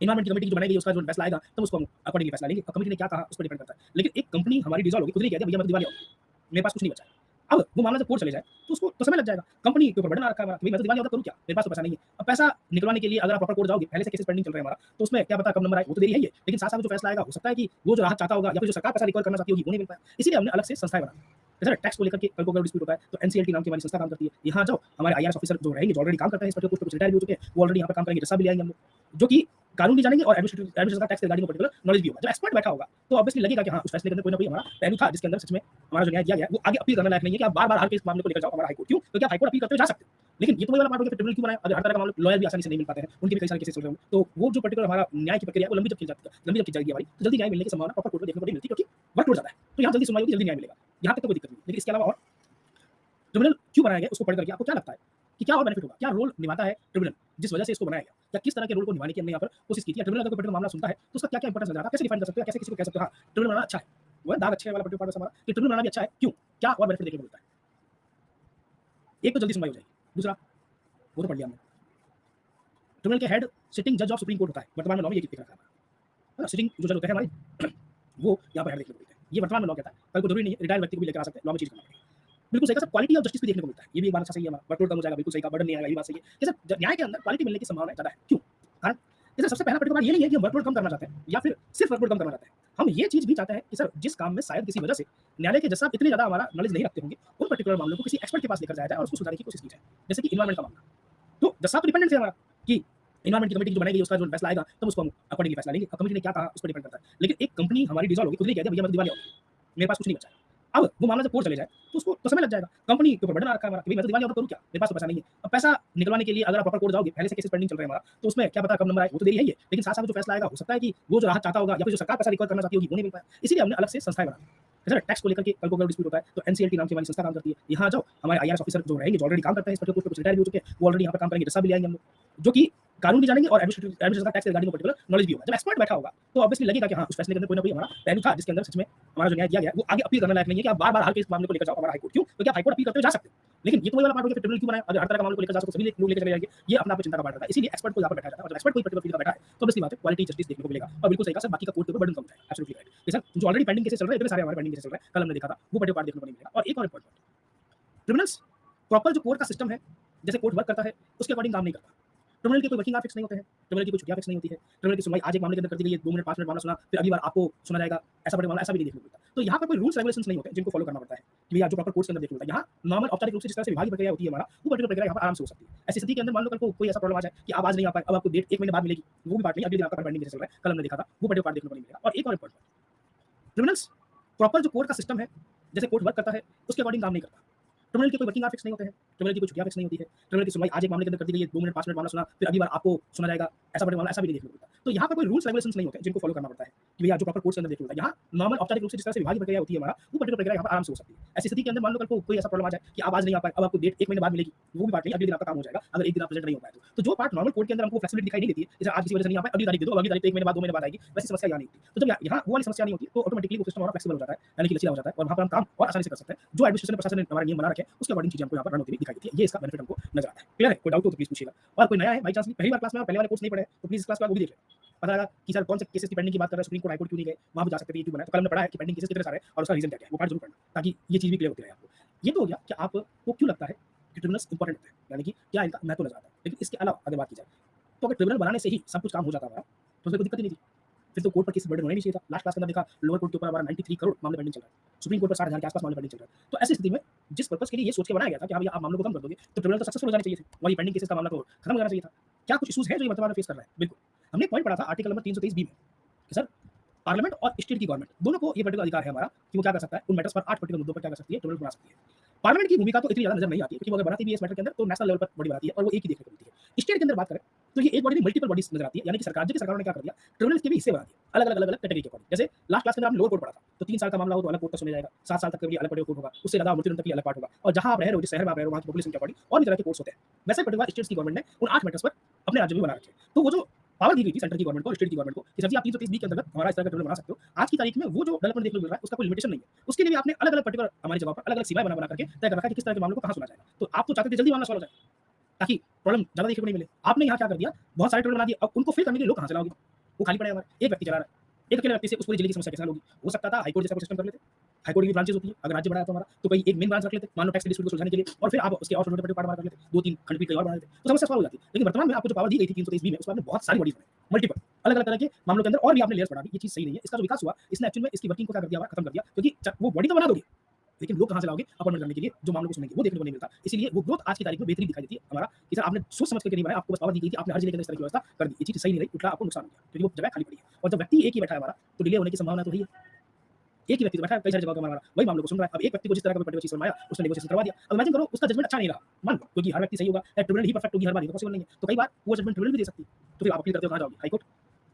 इन्वायरमेंट की कमेटी जो बनाई गई उसका जो फैसला आएगा तो उसको हम अकॉर्डिंगली फैसला लेंगे, कमेटी ने क्या कहा उस पर डिपेंड करता है। लेकिन एक कंपनी हमारी डिसॉल्व होगी, खुद नहीं कहते भैया मैं दिवालिया हो गई, मेरे पास कुछ नहीं बचा है। अब वो मामला जब कोर्ट चले जाए तो उसको तो समय लग जाएगा, कंपनी के ऊपर बर्डन आ रखा है हमारा कि मैं तो दिवालिया होता करूँ क्या, मेरे पास तो पैसा नहीं है। अब पैसा निकलवाने के लिए अगर आप प्रॉपर कोर्ट जाओगे, पहले से केसेस पेंडिंग चल रहे हैं हमारा, तो उसमें क्या पता कब नंबर आए, वो तो देरी है ये, लेकिन साथ साथ जो फैसला आएगा हो सकता है कि वो जो राहत चाहता होगा या फिर जो सरकार पैसा रिकवर करना चाहती होगी वो नहीं मिल पाया। इसीलिए हमने अलग से संस्थाएं बनाई। जैसे टैक्स को लेकर के कल को अगर डिस्प्यूट होता है तो एनसीएलटी नाम की हमारी संस्था काम करती है। यहाँ जाओ, हमारे आईआरएस ऑफिसर जो रहेंगे, जो ऑलरेडी काम करते हैं इस पर, कुछ रिटायर भी हो चुके हैं, वो ऑलरेडी यहाँ पर काम करेंगे, रसा भी ले आएंगे हम लोग, जो कि कानून भी जानेंगे और एडमिनिस्ट्रेशन का टैक्स रिगार्डिंग पर्टिकुलर नॉलेज भी होगा। जब एक्सपर्ट बैठा होगा तो ऑब्वियसली लगेगा कि हाँ उस फैसले के अंदर कोई ना कोई हमारा पहलू था जिसके अंदर सच में हमारा जो न्याय दिया गया वो आगे अपील करने लायक नहीं है कि आप बार-बार हर केस मामले को लेकर जाओ हमारा हाई कोर्ट। क्यों? क्योंकि आप हाई कोर्ट अपील करते हुए जा सकते हो, लेकिन ये तो वही वाला पार्ट हो गया, ट्रिब्यूनल क्यों बनाया, अगर हर तरह का मामला लॉयर भी आसानी से नहीं मिल पाते हैं, उनके भी कई सारे केसेस चल रहे होंगे, तो वो जो पर्टिकुलर हमारा न्याय की प्रक्रिया है वो लंबी जब खिंच जाएगी हमारी, तो जल्दी न्याय मिलने की संभावना प्रॉपर कोर्ट में देखने को नहीं मिलती, क्योंकि वर्कलोड ज्यादा है। तो यहाँ जल्दी सुनवाई होगी, जल्दी न्याय मिलेगा, यहाँ तक तो कोई दिक्कत नहीं। लेकिन इसके अलावा और ट्रिब्यूनल क्यों बनाया गया उसको पढ़ करके आपको क्या लगता है कि क्या और बेनिफिट होगा, क्या रोल निभाता है ट्रिब्यूनल जिस वजह से इसको बनाया गया, या किस तरह के रोल को निभाने की हमने यहाँ पर कोशिश की थी। ट्रिब्यूनल अगर कोई पर्टिकुलर मामला सुनता है तो उसका क्या क्या इंपॉर्टेंस नजर आता है, कैसे डिफाइन कर सकते हो, कैसे किसी को कह सकते हो हाँ ट्रिब्यूनल बनाना अच्छा है, वो है दाग अच्छे वाला पर्टिकुलर पार्ट हमारा कि ट्रिब्यूनल बनाना भी अच्छा है। क्यों, क्या और बेनिफिट देखने को मिलता है। एक तो जल्दी सुनवाई हो जाएगी, दूसरा वो तो पढ़ लिया हमने, ट्रिब्यूनल के हेड सिटिंग जज ऑफ सुप्रीम कोर्ट होता है, वर्तमान में लॉ में ये लिखा है ना, सिटिंग जो जज होते हैं हमारे वो यहाँ पर हेड देखने को मिलते हैं। ये वर्तमान में लॉ कहता है, कल को जरूरी नहीं है रिटायर्ड व्यक्ति को भी लेकर आ सकते हैं, लॉ में चीज करना पड़ेगा। बिल्कुल सही कहा सर, क्वालिटी ऑफ जस्टिस भी देखने को मिलता है, ये भी एक बात अच्छा सही है हमारा, वर्कलोड कम हो जाएगा, बिल्कुल सही कहा, बर्डन नहीं आएगा, ये बात सही है कि सर न्याय के अंदर क्वालिटी मिलने की संभावना ज्यादा है। क्यों? कारण जैसे सबसे पहला पर्टिकुलर ये नहीं है कि हम वर्कलोड कम करना चाहते हैं या फिर सिर्फ वर्कलोड कम करना चाहते हैं, हम ये चीज भी चाहते हैं कि सर जिस काम में शायद किसी वजह से न्यायालय के जज साहब इतने ज्यादा हमारा नॉलेज नहीं रखते होंगे, उन पर्टिकुलर मामलों को किसी एक्सपर्ट के पास लेकर जाया जाए और उसको सुधारने की कोशिश की जाए। जैसे कि इन्वायरमेंट का मामला, तो जज साहब डिपेंडेंट है हमारा कि इन्वायरमेंट की कमेटी जो बनाई गई उसका जो फैसला आएगा तो उसको हम अकॉर्डिंगली फैसला लेंगे, कमेटी ने क्या कहा उस पर डिपेंड करता है। लेकिन एक कंपनी हमारी डिसॉल्व होगी, खुद नहीं कहते भैया मैं दिवालिया हो गई, मेरे पास कुछ नहीं बचा है। अब वो मामला जब कोर्ट चले जाए तो उसको तो समय लग जाएगा, कंपनी के ऊपर बर्डन आ रखा है हमारा कि मैं तो दिवालिया हो करूँ क्या, मेरे पास तो पैसा नहीं है। अब पैसा निकलवाने के लिए अगर आप प्रॉपर कोर्ट जाओगे, पहले से केसेस पेंडिंग चल रहे हैं हमारा, तो उसमें क्या पता कब नंबर आए, वो तो देरी है ये, लेकिन साथ साथ जो फैसला आएगा हो सकता है कि वो जो राहत चाहता होगा या फिर जो सरकार पैसा रिकवर करना चाहती होगी वो नहीं मिल पाया। इसीलिए हमने अलग से संस्थाएं बनाई। जैसे टैक्स को लेकर के कल को अगर डिस्प्यूट होता है तो एनसीएलटी नाम की हमारी संस्था काम करती है। यहाँ जाओ, हमारे आईआरएस ऑफिसर जो रहेंगे, जो ऑलरेडी काम करते हैं इस पर, कुछ रिटायर भी हो चुके हैं, वो ऑलरेडी यहाँ पर काम करेंगे, रसा भी ले आएंगे हम लोग, जो कि कानून भी जानेंगे और एडमिनिस्ट्रेशन का टैक्स रिगार्डिंग पर्टिकुलर नॉलेज भी होगा। जब एक्सपर्ट बैठा होगा तो ऑब्वियसली लगेगा कि हाँ, उस फैसले के अंदर कोई ना कोई हमारा पहलू था जिसके अंदर सच में हमारा जो न्याय दिया गया वो आगे अपील करने लायक नहीं है कि आप बार-बार हर केस मामले को लेकर जाओ हमारा हाई कोर्ट। क्यों? क्योंकि आप हाई कोर्ट अपील करते हुए जा सकते हो। लेकिन ये तो वही वाला पार्ट हो गया, फिर ट्रिब्यूनल क्यों बनाया? अगर हर तरह का मामले को लेकर जा सको, सभी लोग लेकर चले जाएंगे, ये अपना आप चिंता का पार्ट रहता है। इसीलिए एक्सपर्ट को यहाँ पर बैठाया जाता है और जब एक्सपर्ट कोई पर्टिकुलर फील्ड का बैठा है तो ऑब्वियसली बात है क्वालिटी जस्टिस देखने को मिलेगा और बिल्कुल सही कहा सर, बाकी का कोर्ट के ऊपर बर्डन कम होता है। Absolutely right. ये सर जो ऑलरेडी पेंडिंग केसेस चल रहे हैं, इतने सारे हमारे पेंडिंग केसेस चल रहे हैं, कल हमने देखा था, वो पर्टिकुलर पार्ट देखने को नहीं मिलेगा। और एक और इम्पोर्टेंट ट्रिब्यूनल्स प्रॉपर जो कोर्ट का सिस्टम है, जैसे कोर्ट वर्क करता है, उसके अकॉर्डिंग काम नहीं करता। ट्रिब्यूनल के कोई वर्किंग आवर फिक्स नहीं होते हैं, ट्रिब्यूनल की कोई छुट्टियां फिक्स नहीं होती है, ट्रिब्यूनल की सुनवाई आज एक मामले के अंदर कर दी गई है, 2 मिनट 5 मिनट मामला सुना, फिर अगली बार आपको सुना जाएगा, ऐसा बड़े मामला ऐसा भी नहीं देखने को मिलता। तो यहाँ पर कोई रूल्स रेगुलेशंस नहीं होते जिनको फॉलो करना पड़ता है कि भैया जो प्रॉपर कोर्ट्स के अंदर देखने को मिलता है। यहाँ नॉर्मल औपचारिक रूप से जिस तरह से विभागीय प्रक्रिया होती है हमारा, वो पर्टिकुलर प्रक्रिया यहाँ पर आराम से हो सकती है। ऐसी स्थिति के अंदर मान लो कल को कोई ऐसा प्रॉब्लम आ जाए कि आप आज नहीं आ पाए, अब आपको डेट 1 महीने बाद मिलेगी, वो भी बात नहीं, अगले दिन आपका पेंडिंग केस चल रहा है, कल हमने देखा था, वो पर्टिकुलर पार्ट देखने को नहीं मिलेगा। और एक और इम्पोर्टेंट ट्रिब्यूनल्स प्रॉपर जो कोर्ट का सिस्टम है, जैसे कोर्ट वर्क करता है, उसके अकॉर्डिंग काम नहीं करता। ट्रिब्यूनल के कोई वर्किंग आवर फिक्स नहीं होते हैं, ट्रिब्यूनल की कोई छुट्टियां फिक्स नहीं होती है, ट्रिब्यूनल की सुनवाई आज एक मामले के अंदर कर दी गई है, 2 मिनट 5 मिनट मामला सुना, फिर अगली बार आपको सुना जाएगा, ऐसा बड़े मामला ऐसा भी नहीं देखने को मिलता। तो यहाँ पर कोई रूल्स रेगुलेशंस नहीं होते जिनको फॉलो करना पड़ता है कि भैया जो प्रॉपर कोर्ट्स के अंदर देखने को मिलता है। यहाँ नॉर्मल औपचारिक रूप से जिस तरह से विभागीय प्रक्रिया होती है हमारा, वो पर्टिकुलर प्रक्रिया यहाँ पर आराम से हो सकती है। ऐसी स्थिति के अंदर मान लो कल को कोई ऐसा प्रॉब्लम आ जाए कि आप आज नहीं आ पाए, अब आपको डेट 1 महीने बाद मिलेगी, वो भी बात नहीं, अगले दिन आपका काम हो जाएगा, अगर एक दिन आप प्रेजेंट नहीं हो पाए तो। जो पार्ट नॉर्मल कोर्ट के अंदर हमको फ्लेक्सिबिलिटी दिखाई नहीं देती है, जैसे आज किसी वजह से नहीं आ पाए, अगली तारीख दे दो, अगली तारीख 1 महीने बाद 2 महीने बाद आएगी, वैसी समस्या यहाँ नहीं होती। तो जब यहाँ वो वाली समस्या नहीं होती तो ऑटोमेटिकली वो सिस्टम हमारा फ्लेक्सिबल हो जाता है, यानी कि लचीला हो जाता है और वहाँ पर हम काम और आसानी से कर सकते हैं। जो एडमिनिस्ट्रेशन प्रशासन ने हमारा नियम बना रखे हैं, उसके अकॉर्डिंग चीजें हमको यहाँ पर रन होती हुई दिखाई देती है। ये इसका बेनिफिट हमको नजर आता है। क्लियर है? कोई डाउट हो तो प्लीज पूछिएगा। और कोई नया है बाई चांस पहली बार क्लास में और पहले वाले कोर्स नहीं पढ़े तो प्लीज क्लास के बाद वो भी देख लें, पता लगा कि सर कौन से केसेस की पेंडिंग की बात कर रहे हैं, सुप्रीम कोर्ट हाई कोर्ट क्यों नहीं गए, वहाँ भी जा सकते हैं, ये क्यों बना है। तो कल हमने पढ़ा है कि पेंडिंग केसेस कितने सारे हैं और उसका रीजन क्या क्या है, वो पार्ट जरूर पढ़ना ताकि ये चीज भी क्लियर होती रहे आपको। ये तो हो गया कि आपको क्यों लगता है कि ट्रिब्यूनल्स इंपॉर्टेंट होते हैं, यानी कि क्या इनका महत्व नजर आता है। लेकिन इसके अलावा अगर बात की जाए तो अगर ट्रिब्यूनल बनाने से ही सब कुछ काम हो जाता हमारा तो उसमें कोई दिक्कत ही नहीं थी। फिर तो कोर्ट पर केस बर्डन होना ही नहीं चाहिए था। लास्ट क्लास के अंदर देखा लोअर कोर्ट के ऊपर हमारा 93 करोड़ मामले पेंडिंग चल रहा है, सुप्रीम कोर्ट पर 60,000 के आसपास मामले पेंडिंग चल रहा है। तो ऐसी स्थिति में जिस पर्पस के लिए ये सोच के बनाया गया था कि हाँ भैया आप मामलों को कम कर दोगे तो ट्रिब्यूनल तो सक्सेसफुल हो जाने चाहिए थे और ये पेंडिंग केसेस का मामला तो खत्म हो जाना चाहिए था। क्या कुछ इश्यूज हैं जो ये वर्तमान में फेस कर रहा है? बिल्कुल। हमने एक पॉइंट पढ़ा था आर्टिकल नंबर 323 बी में कि सर पार्लियामेंट और स्टेट की गवर्नमेंट दोनों को ये पर्टिकुलर अधिकार है हमारा कि वो क्या कर सकता है, उन मैटर्स पर 8 पर्टिकुलर मुद्दों पर क्या कर सकती है, ट्रिब्यूनल बना सकती है। पार्लियामेंट की भूमिका तो इतनी ज्यादा नजर नहीं आती है क्योंकि वो अगर बनाती भी है इस मैटर के अंदर तो नेशनल लेवल पर बॉडी बनाती है और वो एक ही देखने को मिलती है। स्टेट के अंदर बात करें तो ये एक बॉडी में मल्टीपल बॉडीज नजर आती है, यानी कि सरकार की सरकारों ने क्या कर दिया, ट्रिब्यूनल्स के भी हिस्से बना दिए अलग-अलग कैटेगरी के अकॉर्डिंग। जैसे लास्ट क्लास के अंदर हमने लोअर कोर्ट पढ़ा था तो 3 साल का मामला हो तो अलग कोर्ट में सुना जाएगा, 7 साल तक के लिए अलग कोर्ट होगा, उससे ज्यादा मृत्यु तक के लिए अलग पार्ट होगा और जहां आप रह रहे हो, जिस शहर में आप रह रहे हो, वहां की पॉपुलेशन के अकॉर्डिंग और भी तरह के कोर्ट्स होते हैं। वैसे पर्टिकुलर स्टेट्स की गवर्नमेंट ने उन 8 मैटर्स पर अपने राज्य में बना रखे। तो वो जो पावर दी गई थी सेंटर की गवर्नमेंट को, स्टेट की गवर्नमेंट को कि सर जी आप 330 बी के अंतर्गत हमारा इस तरह का ट्रिब्यूनल बना सकते हो। आज की तारीख में वो जो डेवलपमेंट देखने को मिल रहा है उसका कोई लिमिटेशन नहीं है। उसके लिए भी आपने अलग-अलग पर्टिकुलर हमारी जगह पर अलग-अलग सीमाएं बना करके तय कर रखा है कि किस तरह के मामलों को कहां सुना जाएगा। तो आप तो चाहते थे जल्दी मामला सॉल्व हो जाए ताकि प्रॉब्लम ज्यादा देखने को नहीं मिले। आपने यहाँ क्या कर दिया, बहुत सारे ट्रिब्यूनल बना दिए, अब उनको फिल करने के लिए लोग कहां से लाओगे? वो खाली पड़े हमारे, एक व्यक्ति चला रहा है, एक अकेले व्यक्ति से उस पूरी जिले की समस्या कैसे हल होगी? हो सकता था हाई कोर्ट जैसा कोई सिस्टम कर लेते, हाई कोर्ट की ब्रांचेस होती है, अगर राज्य बड़ा है तो हमारा तो कोई एक मेन ब्रांच रख लेते, मान लो टैक्स डिस्प्यूट को सुलझाने के लिए और फिर आप उसके और छोटे-छोटे पार्ट कर लेते, 2-3 खंडपीठ कई और बना देते, तो समस्या सॉल्व हो जाती। लेकिन वर्तमान में आपको जो पावर दी गई थी 323 बी में उसमें आपने बहुत सारी बॉडीज बनाई, मल्टीपल अलग-अलग तरह के मामलों के अंदर और भी आपने लेयर्स बढ़ा दी। ये चीज सही नहीं है। इसका जो विकास हुआ इसने एक्चुअली में इसकी वर्किंग को क्या कर दिया, खत्म कर दिया क्योंकि वो बॉडी तो बना दोगे लेकिन लोग कहां से लाओगे अपॉइंटमेंट करने के लिए, जो मामलों को सुनेंगे वो देखने को नहीं मिलता। इसीलिए वो ग्रोथ आज की तारीख में बेहतरीन दिखाई देती है हमारा कि सर आपने सोच समझ करके नहीं बनाया, आपको बस पावर दी गई थी, आपने हर जिले के अंदर इस तरह की व्यवस्था कर दी। ये चीज सही नहीं रही, उल्टा आपको नुकसान हो गया क्योंकि वो जगह खाली पड़ी है और जब व्यक्ति एक ही बैठा है हमारा तो डिले होने की संभावना तो है ही है। एक ही व्यक्ति बैठा है कई सारी जगहों पे हमारा वही मामलों को सुन रहा है। अब एक व्यक्ति को जिस तरह का पर्टिकुलर चीज सुनाया उसने नेगोशिएशन करवा दिया, अब इमेजिन करो उसका जजमेंट अच्छा नहीं रहा, मान लो क्योंकि हर व्यक्ति सही होगा या ट्रिब्यूनल ही परफेक्ट होगी हर बार, ये तो पॉसिबल नहीं है। तो कई बार वो जजमेंट ट्रिब्यूनल भी दे सकती है, तो फिर आप अपील करते हो कहां जाओगे, हाई कोर्ट,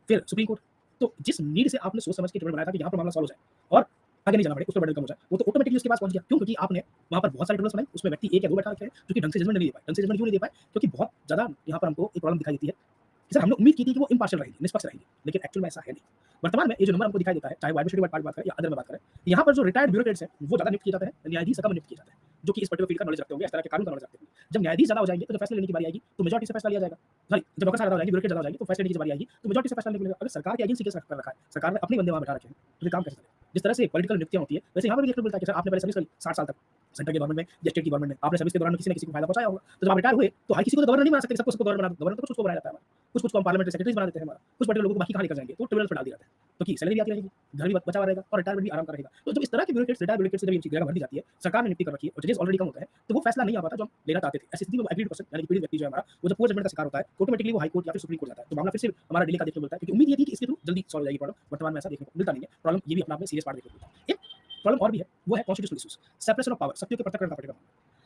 फिर सुप्रीम कोर्ट। तो जिस नीड से आपने सोच समझ के ट्रिब्यूनल बनाया था कि यहाँ पर मामला सॉल्व हो जाए और आगे नहीं जाना पड़े, उस पर बर्डन कम हो जाए, वो तो ऑटोमेटिकली उसके पास पहुंच गया। क्यों? क्योंकि आपने वहां पर बहुत सारे ट्रिब्यूनल्स बनाए, उसमें व्यक्ति एक या दो बैठा रखे हैं जो कि ढंग से जजमेंट नहीं दे पाए। ढंग से जजमेंट क्यों नहीं दे पाए? क्योंकि बहुत ज्यादा यहाँ पर हमको एक प्रॉब्लम दिखाई देती है कि सर हमने उम्मीद की थी कि वो इम्पार्शियल रहेंगे, निष्पक्ष रहेंगे, लेकिन एक्चुअल में ऐसा है नहीं। वर्तमान में ये जो नंबर हमको दिखाई देता है, चाहे वो एडमिनिस्ट्रेटिव पार्ट बात करें या अदर में बात करें, यहाँ पर जो रिटायर्ड ब्यूरोक्रेट्स हैं वो ज्यादा नियुक्त किए जाते हैं, न्यायाधीश कम नियुक्त किए जाते हैं जो कि इस पर्टिकुलर फील्ड का नॉलेज रखते होंगे, इस तरह के कानून का नॉलेज रखते होंगे। जब न्यायाधीश ज्यादा हो जाएंगे तो जब फैसला लेने की बारी आएगी तो मेजॉरिटी से फैसला लिया जाएगा। सॉरी, जब नौकरशाह ज्यादा हो जाएंगे, ब्यूरोक्रेट ज्यादा हो जाएंगे तो फैसला लेने की बारी आएगी तो मेजॉरिटी से फैसला लेने को मिलेगा। अगर सरकार की एजेंसी केस कर रखा है, सरकार ने अपने बंदे वहां बैठा रखे हैं, तो फिर काम कैसे चलेगा? जिस तरह से पॉलिटिकल नियुक्तियां होती है वैसे यहाँ पर भी देखने को मिलता है कि सर आपने पहले सर्विस करी 60 साल तक सेंटर के गवर्नमेंट में या स्टेट की गवर्नमेंट में, आपने सर्विस के दौरान किसी न किसी को फायदा पहुंचाया होगा, तो जब आप रिटायर हुए तो हर किसी को तो गवर्नर नहीं बना सकते, सबको गवर्नर बना दो, गवर्नर तो कुछ को बनाया जाता है, कुछ को हम पार्लियामेंट्री सेक्रेटरीज बना देते हैं हमारा, कुछ पर्टिकुलर लोगों को बाकी कहां लेकर जाएंगे तो ट्रिब्यूनल पर डाल दिया जाता है, तो की सैलरी भी आती रहेगी, घर भी बचा हुआ रहेगा और रिटायरमेंट भी आराम का रहेगा। तो जब इस तरह के ब्यूरोक्रेट्स रिटायर ब्यूरोक्रेट्स से जब ये चीज जगह भर दी जाती है, सरकार ने नियुक्ति कर रखी है और जजेस ऑलरेडी कम होता है, तो वो फैसला नहीं आ पाता जो हम लेना चाहते थे। ऐसी स्थिति में वो एग्रीड पर्सन यानी कि पीड़ित व्यक्ति जो है हमारा, वो जब पूरे जजमेंट का शिकार होता है तो ऑटोमेटिकली वो हाई कोर्ट या फिर सुप्रीम कोर्ट जाता है, तो मामला फिर से हमारा डिले का देखने को मिलता है क्योंकि उम्मीद ये थी कि इसके थ्रू जल्दी सॉल्व हो जाएगी प्रॉब्लम। वर्तमान में ऐसा देखने को मिलता नहीं है। प्रॉब्लम ये भी अपने आप में सीरियस पार्ट देखने को मिलता है। एक प्रॉब्लम और भी है, वो है constitutional issues, separation of power, शक्तियों के पृथक्करण का पड़ेगा।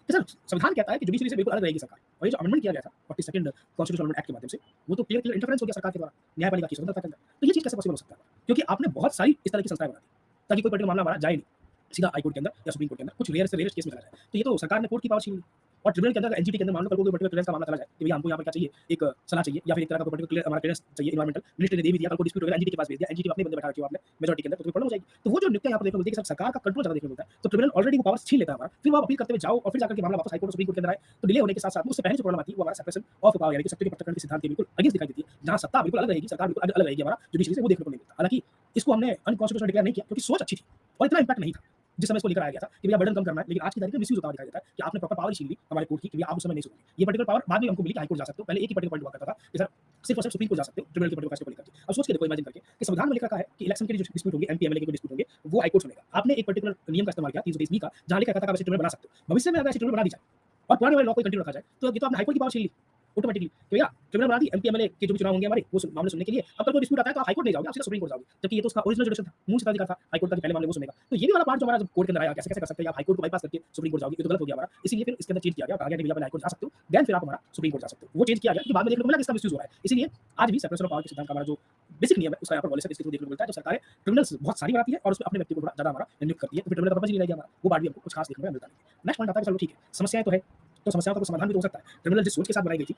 सर संविधान कहता है कि जुडिशरी से बिल्कुल अलग रहेगी सरकार, और ये जो अमेंडमेंट किया गया था 42nd कॉन्स्टिट्यूशनल अमेंडमेंट एक्ट के माध्यम से, वो तो क्लियर इंटरफेरेंस हो गया सरकार के द्वारा न्यायपालिका की स्वतंत्रता के अंदर। तो ये चीज कैसे पॉसिबल हो सकता है? क्योंकि आपने बहुत सारी इस तरह की संस्थाएं बना दी ताकि कोई पर्टिकुलर मामला हमारा जाए नहीं सीधा हाई कोर्ट के अंदर या सुप्रीम कोर्ट के अंदर, कुछ रेयर से रेयर केस में चला जाए। तो ये तो सरकार ने कोर्ट की पावर छीन ली। और ट्रिब्यूनल के अंदर एनजीटी के अंदर मान लो कल को कोई पर्टिकुलर क्लियरेंस का मामला चला जाए कि भैया हमको यहाँ पर क्या चाहिए, एक सलाह चाहिए या फिर एक तरह का कोई पर्टिकुलर हमारा क्लियरेंस चाहिए एनवायरमेंटल, मिनिस्ट्री ने दे भी दिया, कल को डिस्प्यूट हो गया, एनजीटी के पास भेज दिया, एनजीटी अपने बंदे बैठा रखे हो आपने मेजॉरिटी के अंदर, तो कोई प्रॉब्लम हो जाएगी। तो वो जो नियुक्तियां यहाँ पर देखने को मिलती है कि सरकार का कंट्रोल ज़्यादा देखने को मिलता है, तो ट्रिब्यूनल ऑलरेडी वो पावर्स छीन लेता है हमारा, फिर वो आप अपील करते हुए जाओ और फिर जाकर के मामला वापस हाईकोर्ट और सुप्रीम कोर्ट के अंदर आए, तो डिले होने के साथ साथ उससे पहले जो प्रॉब्लम आती है वो हमारा सेपरेशन ऑफ पावर यानी कि सत्ता के पृथक्करण के सिद्धांत के बिल्कुल अगेंस्ट दिखाई देती है, जहाँ सत्ता बिल्कुल अलग रहेगी, सरकार बिल्कुल अलग रहेगी, हमारा जुडिशरी से वो देखने को नहीं मिलता। हालांकि इसको हमने अनकॉन्स्टिट्यूशनल डिक्लेयर नहीं किया क्योंकि सोच अच्छी थी और इतना इंपैक्ट नहीं था जिस समय इसको लेकर आया गया था कि भैया बर्डन कम करना है, लेकिन आज की तारीख में मिसयूज होता हुआ दिखाई देता है कि आपने प्रॉपर पावर छीन ली हमारे कोर्ट की कि भैया आप उस समय नहीं सुनोगे। ये पर्टिकुलर पावर बाद में हमको मिली कि हाईकोर्ट जा सकते हो, पहले एक ही पर्टिकुलर पॉइंट हुआ करता था कि सर सिर्फ और सिर्फ सुप्रीम कोर्ट जा सकते हो ट्रिब्यूनल के पर्टिकुलर फैसले को लेकर के। अब सोच के देखो, इमेजिन करके कि संविधान में लिखा है कि इलेक्शन के जो डिस्प्यूट होंगे, एमपी एमएलए के जो डिस्प्यूट होंगे वो हाईकोर्ट सुनेगा। आपने एक पर्टिकुलर नियम का इस्तेमाल किया 323 का, जहां लिखा था कि आप ऐसे ट्रिब्यूनल बना सकते हो। भविष्य में अगर ऐसे ट्रिब्यूनल बना दी जाए और पुराने वाले लॉ को कंटिन्यू रखा जाए तो ये तो आपने हाईकोर्ट की पावर छीन ली ऑटोमेटिकली। तो भैया ट्रिब्यूनल बना दी, एमपी एमएलए के जो भी चुनाव होंगे हमारे वो मामले सुनने के लिए, अब कल कोई डिस्प्यूट आता है तो आप हाईकोर्ट नहीं जाओगे, आप सीधा सुप्रीम कोर्ट जाओगे, जबकि ये तो उसका ओरिजिनल जुडिशन था, मूल सत्ताधिकार था हाईकोर्ट का कि पहले मामले वो सुनेगा। तो ये भी वाला पार्ट जो हमारा जब कोर्ट के अंदर आया, कैसे कैसे कर सकते हैं आप हाईकोर्ट को बाईपास करके सुप्रीम कोर्ट जाओगे, ये तो गलत हो गया हमारा। इसीलिए फिर इसके अंदर चेंज किया गया, कहा गया नहीं भैया हाईकोर्ट जा सकते हो, देन फिर आप हमारा सुप्रीम कोर्ट जा सकते हो। वो चेंज किया गया कि बाद में देखने को मिला कि इसका मिसयूज हो रहा है। इसीलिए आज भी सेपरेशन ऑफ पावर के सिद्धांत का हमारा जो बेसिक नियम है उसका यहाँ पर वॉलेस इसके थ्रू देखने को मिलता है। जब सरकारें ट्रिब्यूनल्स बहुत सारी बनाती है और उसमें अपने व्यक्ति को थोड़ा ज़्यादा हमारा नियुक्त करती है, तो फिर ट्रिब्यूनल का पर्पस ही नहीं रह गया हमारा, वो पार्ट भी हमको कुछ खास देखने को मिलता नहीं। नेक्स्ट पॉइंट आता है, चलो ठीक है समस्याएं तो है, तो समस्याओं का समाधान भी तो हो सकता है। ट्रिब्यूनल जिस सोच के साथ बनाई गई थी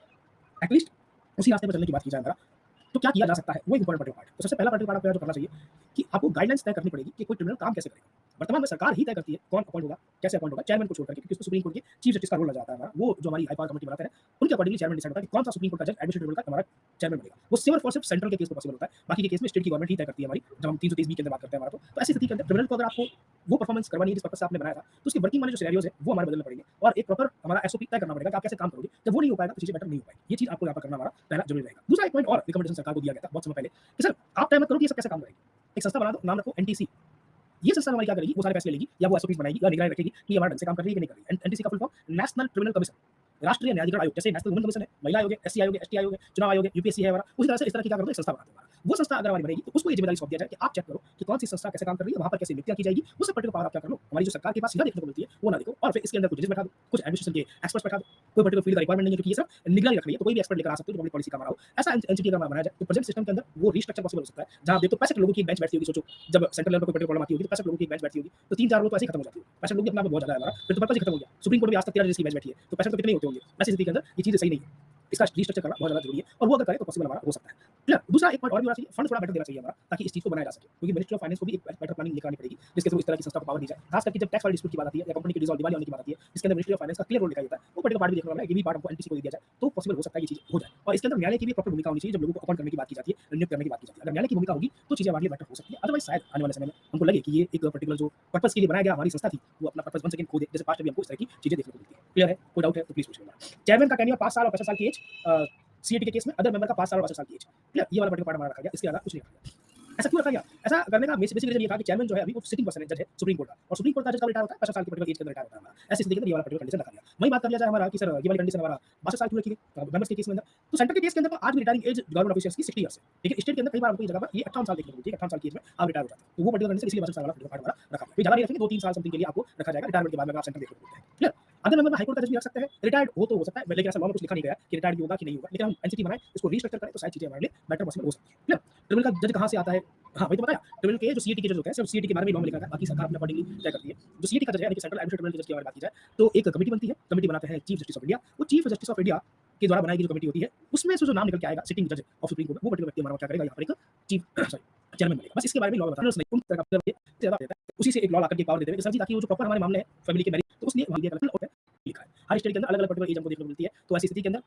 एटलीस्ट उसी रास्ते पर चलने की बात की जाए हमारा, तो क्या किया जा सकता है वो एक इंपॉर्टेंट पार्ट है। तो सबसे पहला पार्ट आपको जो करना चाहिए कि आपको गाइडलाइंस तय करनी पड़ेगी कि कोई ट्रिब्यूनल काम कैसे करेगा। वर्तमान में सरकार ही तय करती है कौन अपॉइंट होगा, कैसे अपॉइंट होगा, चेयरमैन को छोड़ करके, क्योंकि उसमें सुप्रीम कोर्ट के चीफ जस्टिस का रोल लग जाता है हमारा। वो जो हमारी हाई पावर कमेटी बनाते हैं उनके अकॉर्डिंगली चेयरमैन डिसाइड होता है कि कौन सा सुप्रीम कोर्ट का जज एडमिनिस्ट्रेटिव ट्रिब्यूनल का हमारा चेयरमैन बनेगा। वो सिर्फ और सिर्फ सेंट्रल के केस में पॉसिबल होता है, बाकी के केस में स्टेट की गवर्नमेंट ही तय करती है हमारी। जब हम 330 के अंदर बात करते हैं हमारा, तो ऐसी स्थिति के अंदर ट्रिब्यूनल को अगर आपको वो परफॉर्मेंस करवानी है जिस पर्पस से आपने बनाया था, तो उसके वर्किंग वाले जो सिनेरियोज है वो हमारे बदलने पड़ेंगे और एक प्रॉपर हमारा एसओपी तय करना पड़ेगा कि आप कैसे काम करोगे। जब वो नहीं हो पाएगा तो चीजें बेटर नहीं हो पाएगी। ये चीज आपको यहाँ पर करना हमारा पहला जरूरी रहेगा। दूसरा एक पॉइंट और रिकमेंडेशन सरकार को दिया गया था बहुत समय पहले कि सर आप तय मत करो कि ये सब कैसे काम करेगी, एक संस्था बना दो, नाम रखो एनटीसी। ये संस्था हमारी क्या करेगी, वो सारे फैसले लेगी या वो एसओपीज बनाएगी या निगरानी रखेगी कि हमारा ढंग से काम कर रही है कि नहीं कर रही है। एनटीसी का full form national tribunal commission, राष्ट्रीय न्यायाधिकरण आयोग। जैसे नेशनल वुमेन कमीशन है, महिला आयोग है, एससी आयोग है, एसटी आयोग है, चुनाव आयोग है, यूपीएससी है हमारा, उसी तरह से इस तरह की क्या करो एक संस्था बनाते हैं हमारा। वो संस्था अगर हमारी बनेगी तो उसको ये जिम्मेदारी सौंप दिया जाए कि आप चेक करो कि कौन सी संस्था कैसे काम कर रही है, वहां पर कैसे नियुक्तियां की जाएगी, उस पर्टिकुलर पावर आप क्या कर लो। हमारी जो सरकार के पास सीधा देखने को मिलती है वो ना देखो, और फिर इसके अंदर कुछ जज बैठा दो, कुछ एडमिनिस्ट्रेशन के एक्सपर्ट्स बैठा दो। कोई पर्टिकुलर फील्ड का रिक्वायरमेंट नहीं है क्योंकि ये सब निगरानी रख रही है, तो कोई भी एक्सपर्ट लेकर आ सकते हो जो पब्लिक पॉलिसी का हमारा हो। ऐसा एनसीटी अगर हमारा बनाया जाए तो प्रेजेंट सिस्टम के अंदर वो रीस्ट्रक्चर पॉसिबल हो सकता है, जहां देखो 65 लोगों की एक बेंच बैठती होगी। सोचो जब सेंट्रल लेवल पर कोई पर्टिकुलर प्रॉब्लम आती होगी तो 65 लोगों की एक बेंच बैठती होगी, तो 3-4 लोग तो ऐसे ही खत्म हो जाती है। 65 लोग भी अपना बहुत ज्यादा है हमारा, फिर तो पर्पस ही खत्म हो गया। सुप्रीम कोर्ट में आज तक 13 जज की बेंच बैठी है, तो 65 तो कितने होते होंगे। ऐसी स्थिति के अंदर ये चीज सही नहीं है, इसका रीस्ट्रक्चर करना बहुत ज्यादा जरूरी है और वो अगर करें तो पॉसिबल हमारा हो सकता है। क्लियर। दूसरा एक पॉइंट और भी होना चाहिए, फंड थोड़ा बेटर देना चाहिए हमारा, ताकि इस चीज को बनाया जा सके, क्योंकि मिनिस्ट्री ऑफ फाइनेंस को भी एक बेटर प्लानिंग निकालनी पड़ेगी जिसके थ्रू इस तरह की संस्था को पावर दी जाए। खास करके जब टैक्स वाली डिस्प्यूट की बात आती है या कंपनी की डिसॉल्व दिवालिया होने की बात आती है, इसके अंदर मिनिस्ट्री ऑफ फाइनेंस का क्लियर रोल दिखाई देता है। वो पर्टिकुलर पार्ट भी देखने वाला है, ये भी पार्ट हमको एनटीसी को दे दिया जाए तो पॉसिबल हो सकता है ये चीज हो जाए। और इसके अंदर न्यायालय की भी प्रॉपर भूमिका होनी चाहिए जब लोगों को अपॉइंट करने की बात की जाती है, नियुक्त करने की बात की जाती है। अगर न्यायालय की भूमिका होगी तो चीजें हमारे लिए बेटर हो सकती है। अदरवाइज शायद आने वाले समय में हमको लगे कि ये एक पर्टिकुलर जो पर्पस के लिए बनाया गया हमारी संस्था थी वो अपना पर्पस 1 सेकंड खो दे, जैसे पास्ट में भी हमको इस तरह की चीजें देखने को मिलती है। क्लियर है, कोई डाउट है तो प्लीज पूछिएगा। चेयरमैन का टेन्योर 5 साल और 50 साल की एज, सीएटी के केस में अदर मेंबर का 5 साल और 50 साल की एज। क्लियर, ये वाला पर्टिकुलर पार्ट हमारा रखा गया, इसके अलावा कुछ नहीं रखा गया। ऐसा क्यों रखा गया? ऐसा करने का बेसिक रीजन ये था कि चेयरमैन जो है अभी वो सिटिंग पर्सन है, जज है सुप्रीम कोर्ट का, और सुप्रीम कोर्ट का जज कब रिटायर होता है 50 साल की पर्टिकुलर एज के अंदर रिटायर होता है हमारा। ऐसी स्थिति के अंदर ये वाला पर्टिकुलर कंडीशन रखा गया। वही बात कर लिया जाए हमारा कि सर ये वाली कंडीशन हमारा 62 साल क्यों रखी गई मेंबर्स के केस में अंदर, तो सेंटर के केस के अंदर तो आज भी रिटायरिंग एज गवर्नमेंट ऑफिशियल्स की 60 ईयर्स है, लेकिन स्टेट के अंदर कई बार हमको ये जगह पर ये 58 साल देखने को मिलती है, 58 साल की एज में आप रिटायर हो जाते हैं। तो वो पर्टिकुलर कंडीशन इसलिए 62 साल वाला पार्ट हमारा रखा गया। फिर ज्यादा नहीं रखेंगे, 2-3 साल समथिंग के लिए आपको रखा जाएगा रिटायरमेंट के बाद में आप सेंटर देखने को मिलते हैं। क्लियर। अदर मेंबर में हाईकोर्ट का जज भी रख सकते हैं, रिटायर्ड हो तो हो सकता है, लेकिन ऐसा लॉ में कुछ लिखा नहीं गया कि रिटायर्ड भी होगा कि नहीं होगा, लेकिन हम एनसीटी बनाए इसको रीस्ट्रक्चर करें तो सारी चीजें हमारे लिए बेटर पॉसिबल हो सकती है। क्लियर। ट्रिब्यूनल का जज कहाँ से आता है? हाँ वही तो बताया, ट्रिब्यूनल के जो सीईटी के जज होते हैं सिर्फ सीईटी के बारे में लॉ में लिखा है, बाकी सरकार अपने अकॉर्डिंगली तय करती है। जो सीईटी का जज है यानी कि सेंट्रल एडमिनिस्ट्रेटिव ट्रिब्यूनल के जज की अगर बात की जाए तो एक कमेटी बनती है, कमेटी बनाते हैं चीफ जस्टिस ऑफ इंडिया। वो चीफ जस्टिस ऑफ इंडिया के द्वारा बनाई गई जो कमेटी होती है उसमें से जो नाम निकल के आएगा सिटिंग जज ऑफ सुप्रीम कोर्ट, वो पर्टिकुलर व्यक्ति हमारा क्या करेगा, यहाँ पर एक चीफ सॉरी चेयरमैन बनेगा। बस इसके बारे में लॉ बताना नहीं, उन तरह का ज्यादा देता है, उसी से एक लॉ लाकर के पावर देते हैं सर जी, ताकि वो जो प्रॉपर हमारे मामले हैं फैमिली के मैरिज, तो उसने वहां दिया लिखा है। हर स्टेट के अंदर अलग-अलग पर्टिकुलर एज हमको देखने को मिलती है, तो ऐसी स्थिति के अंदर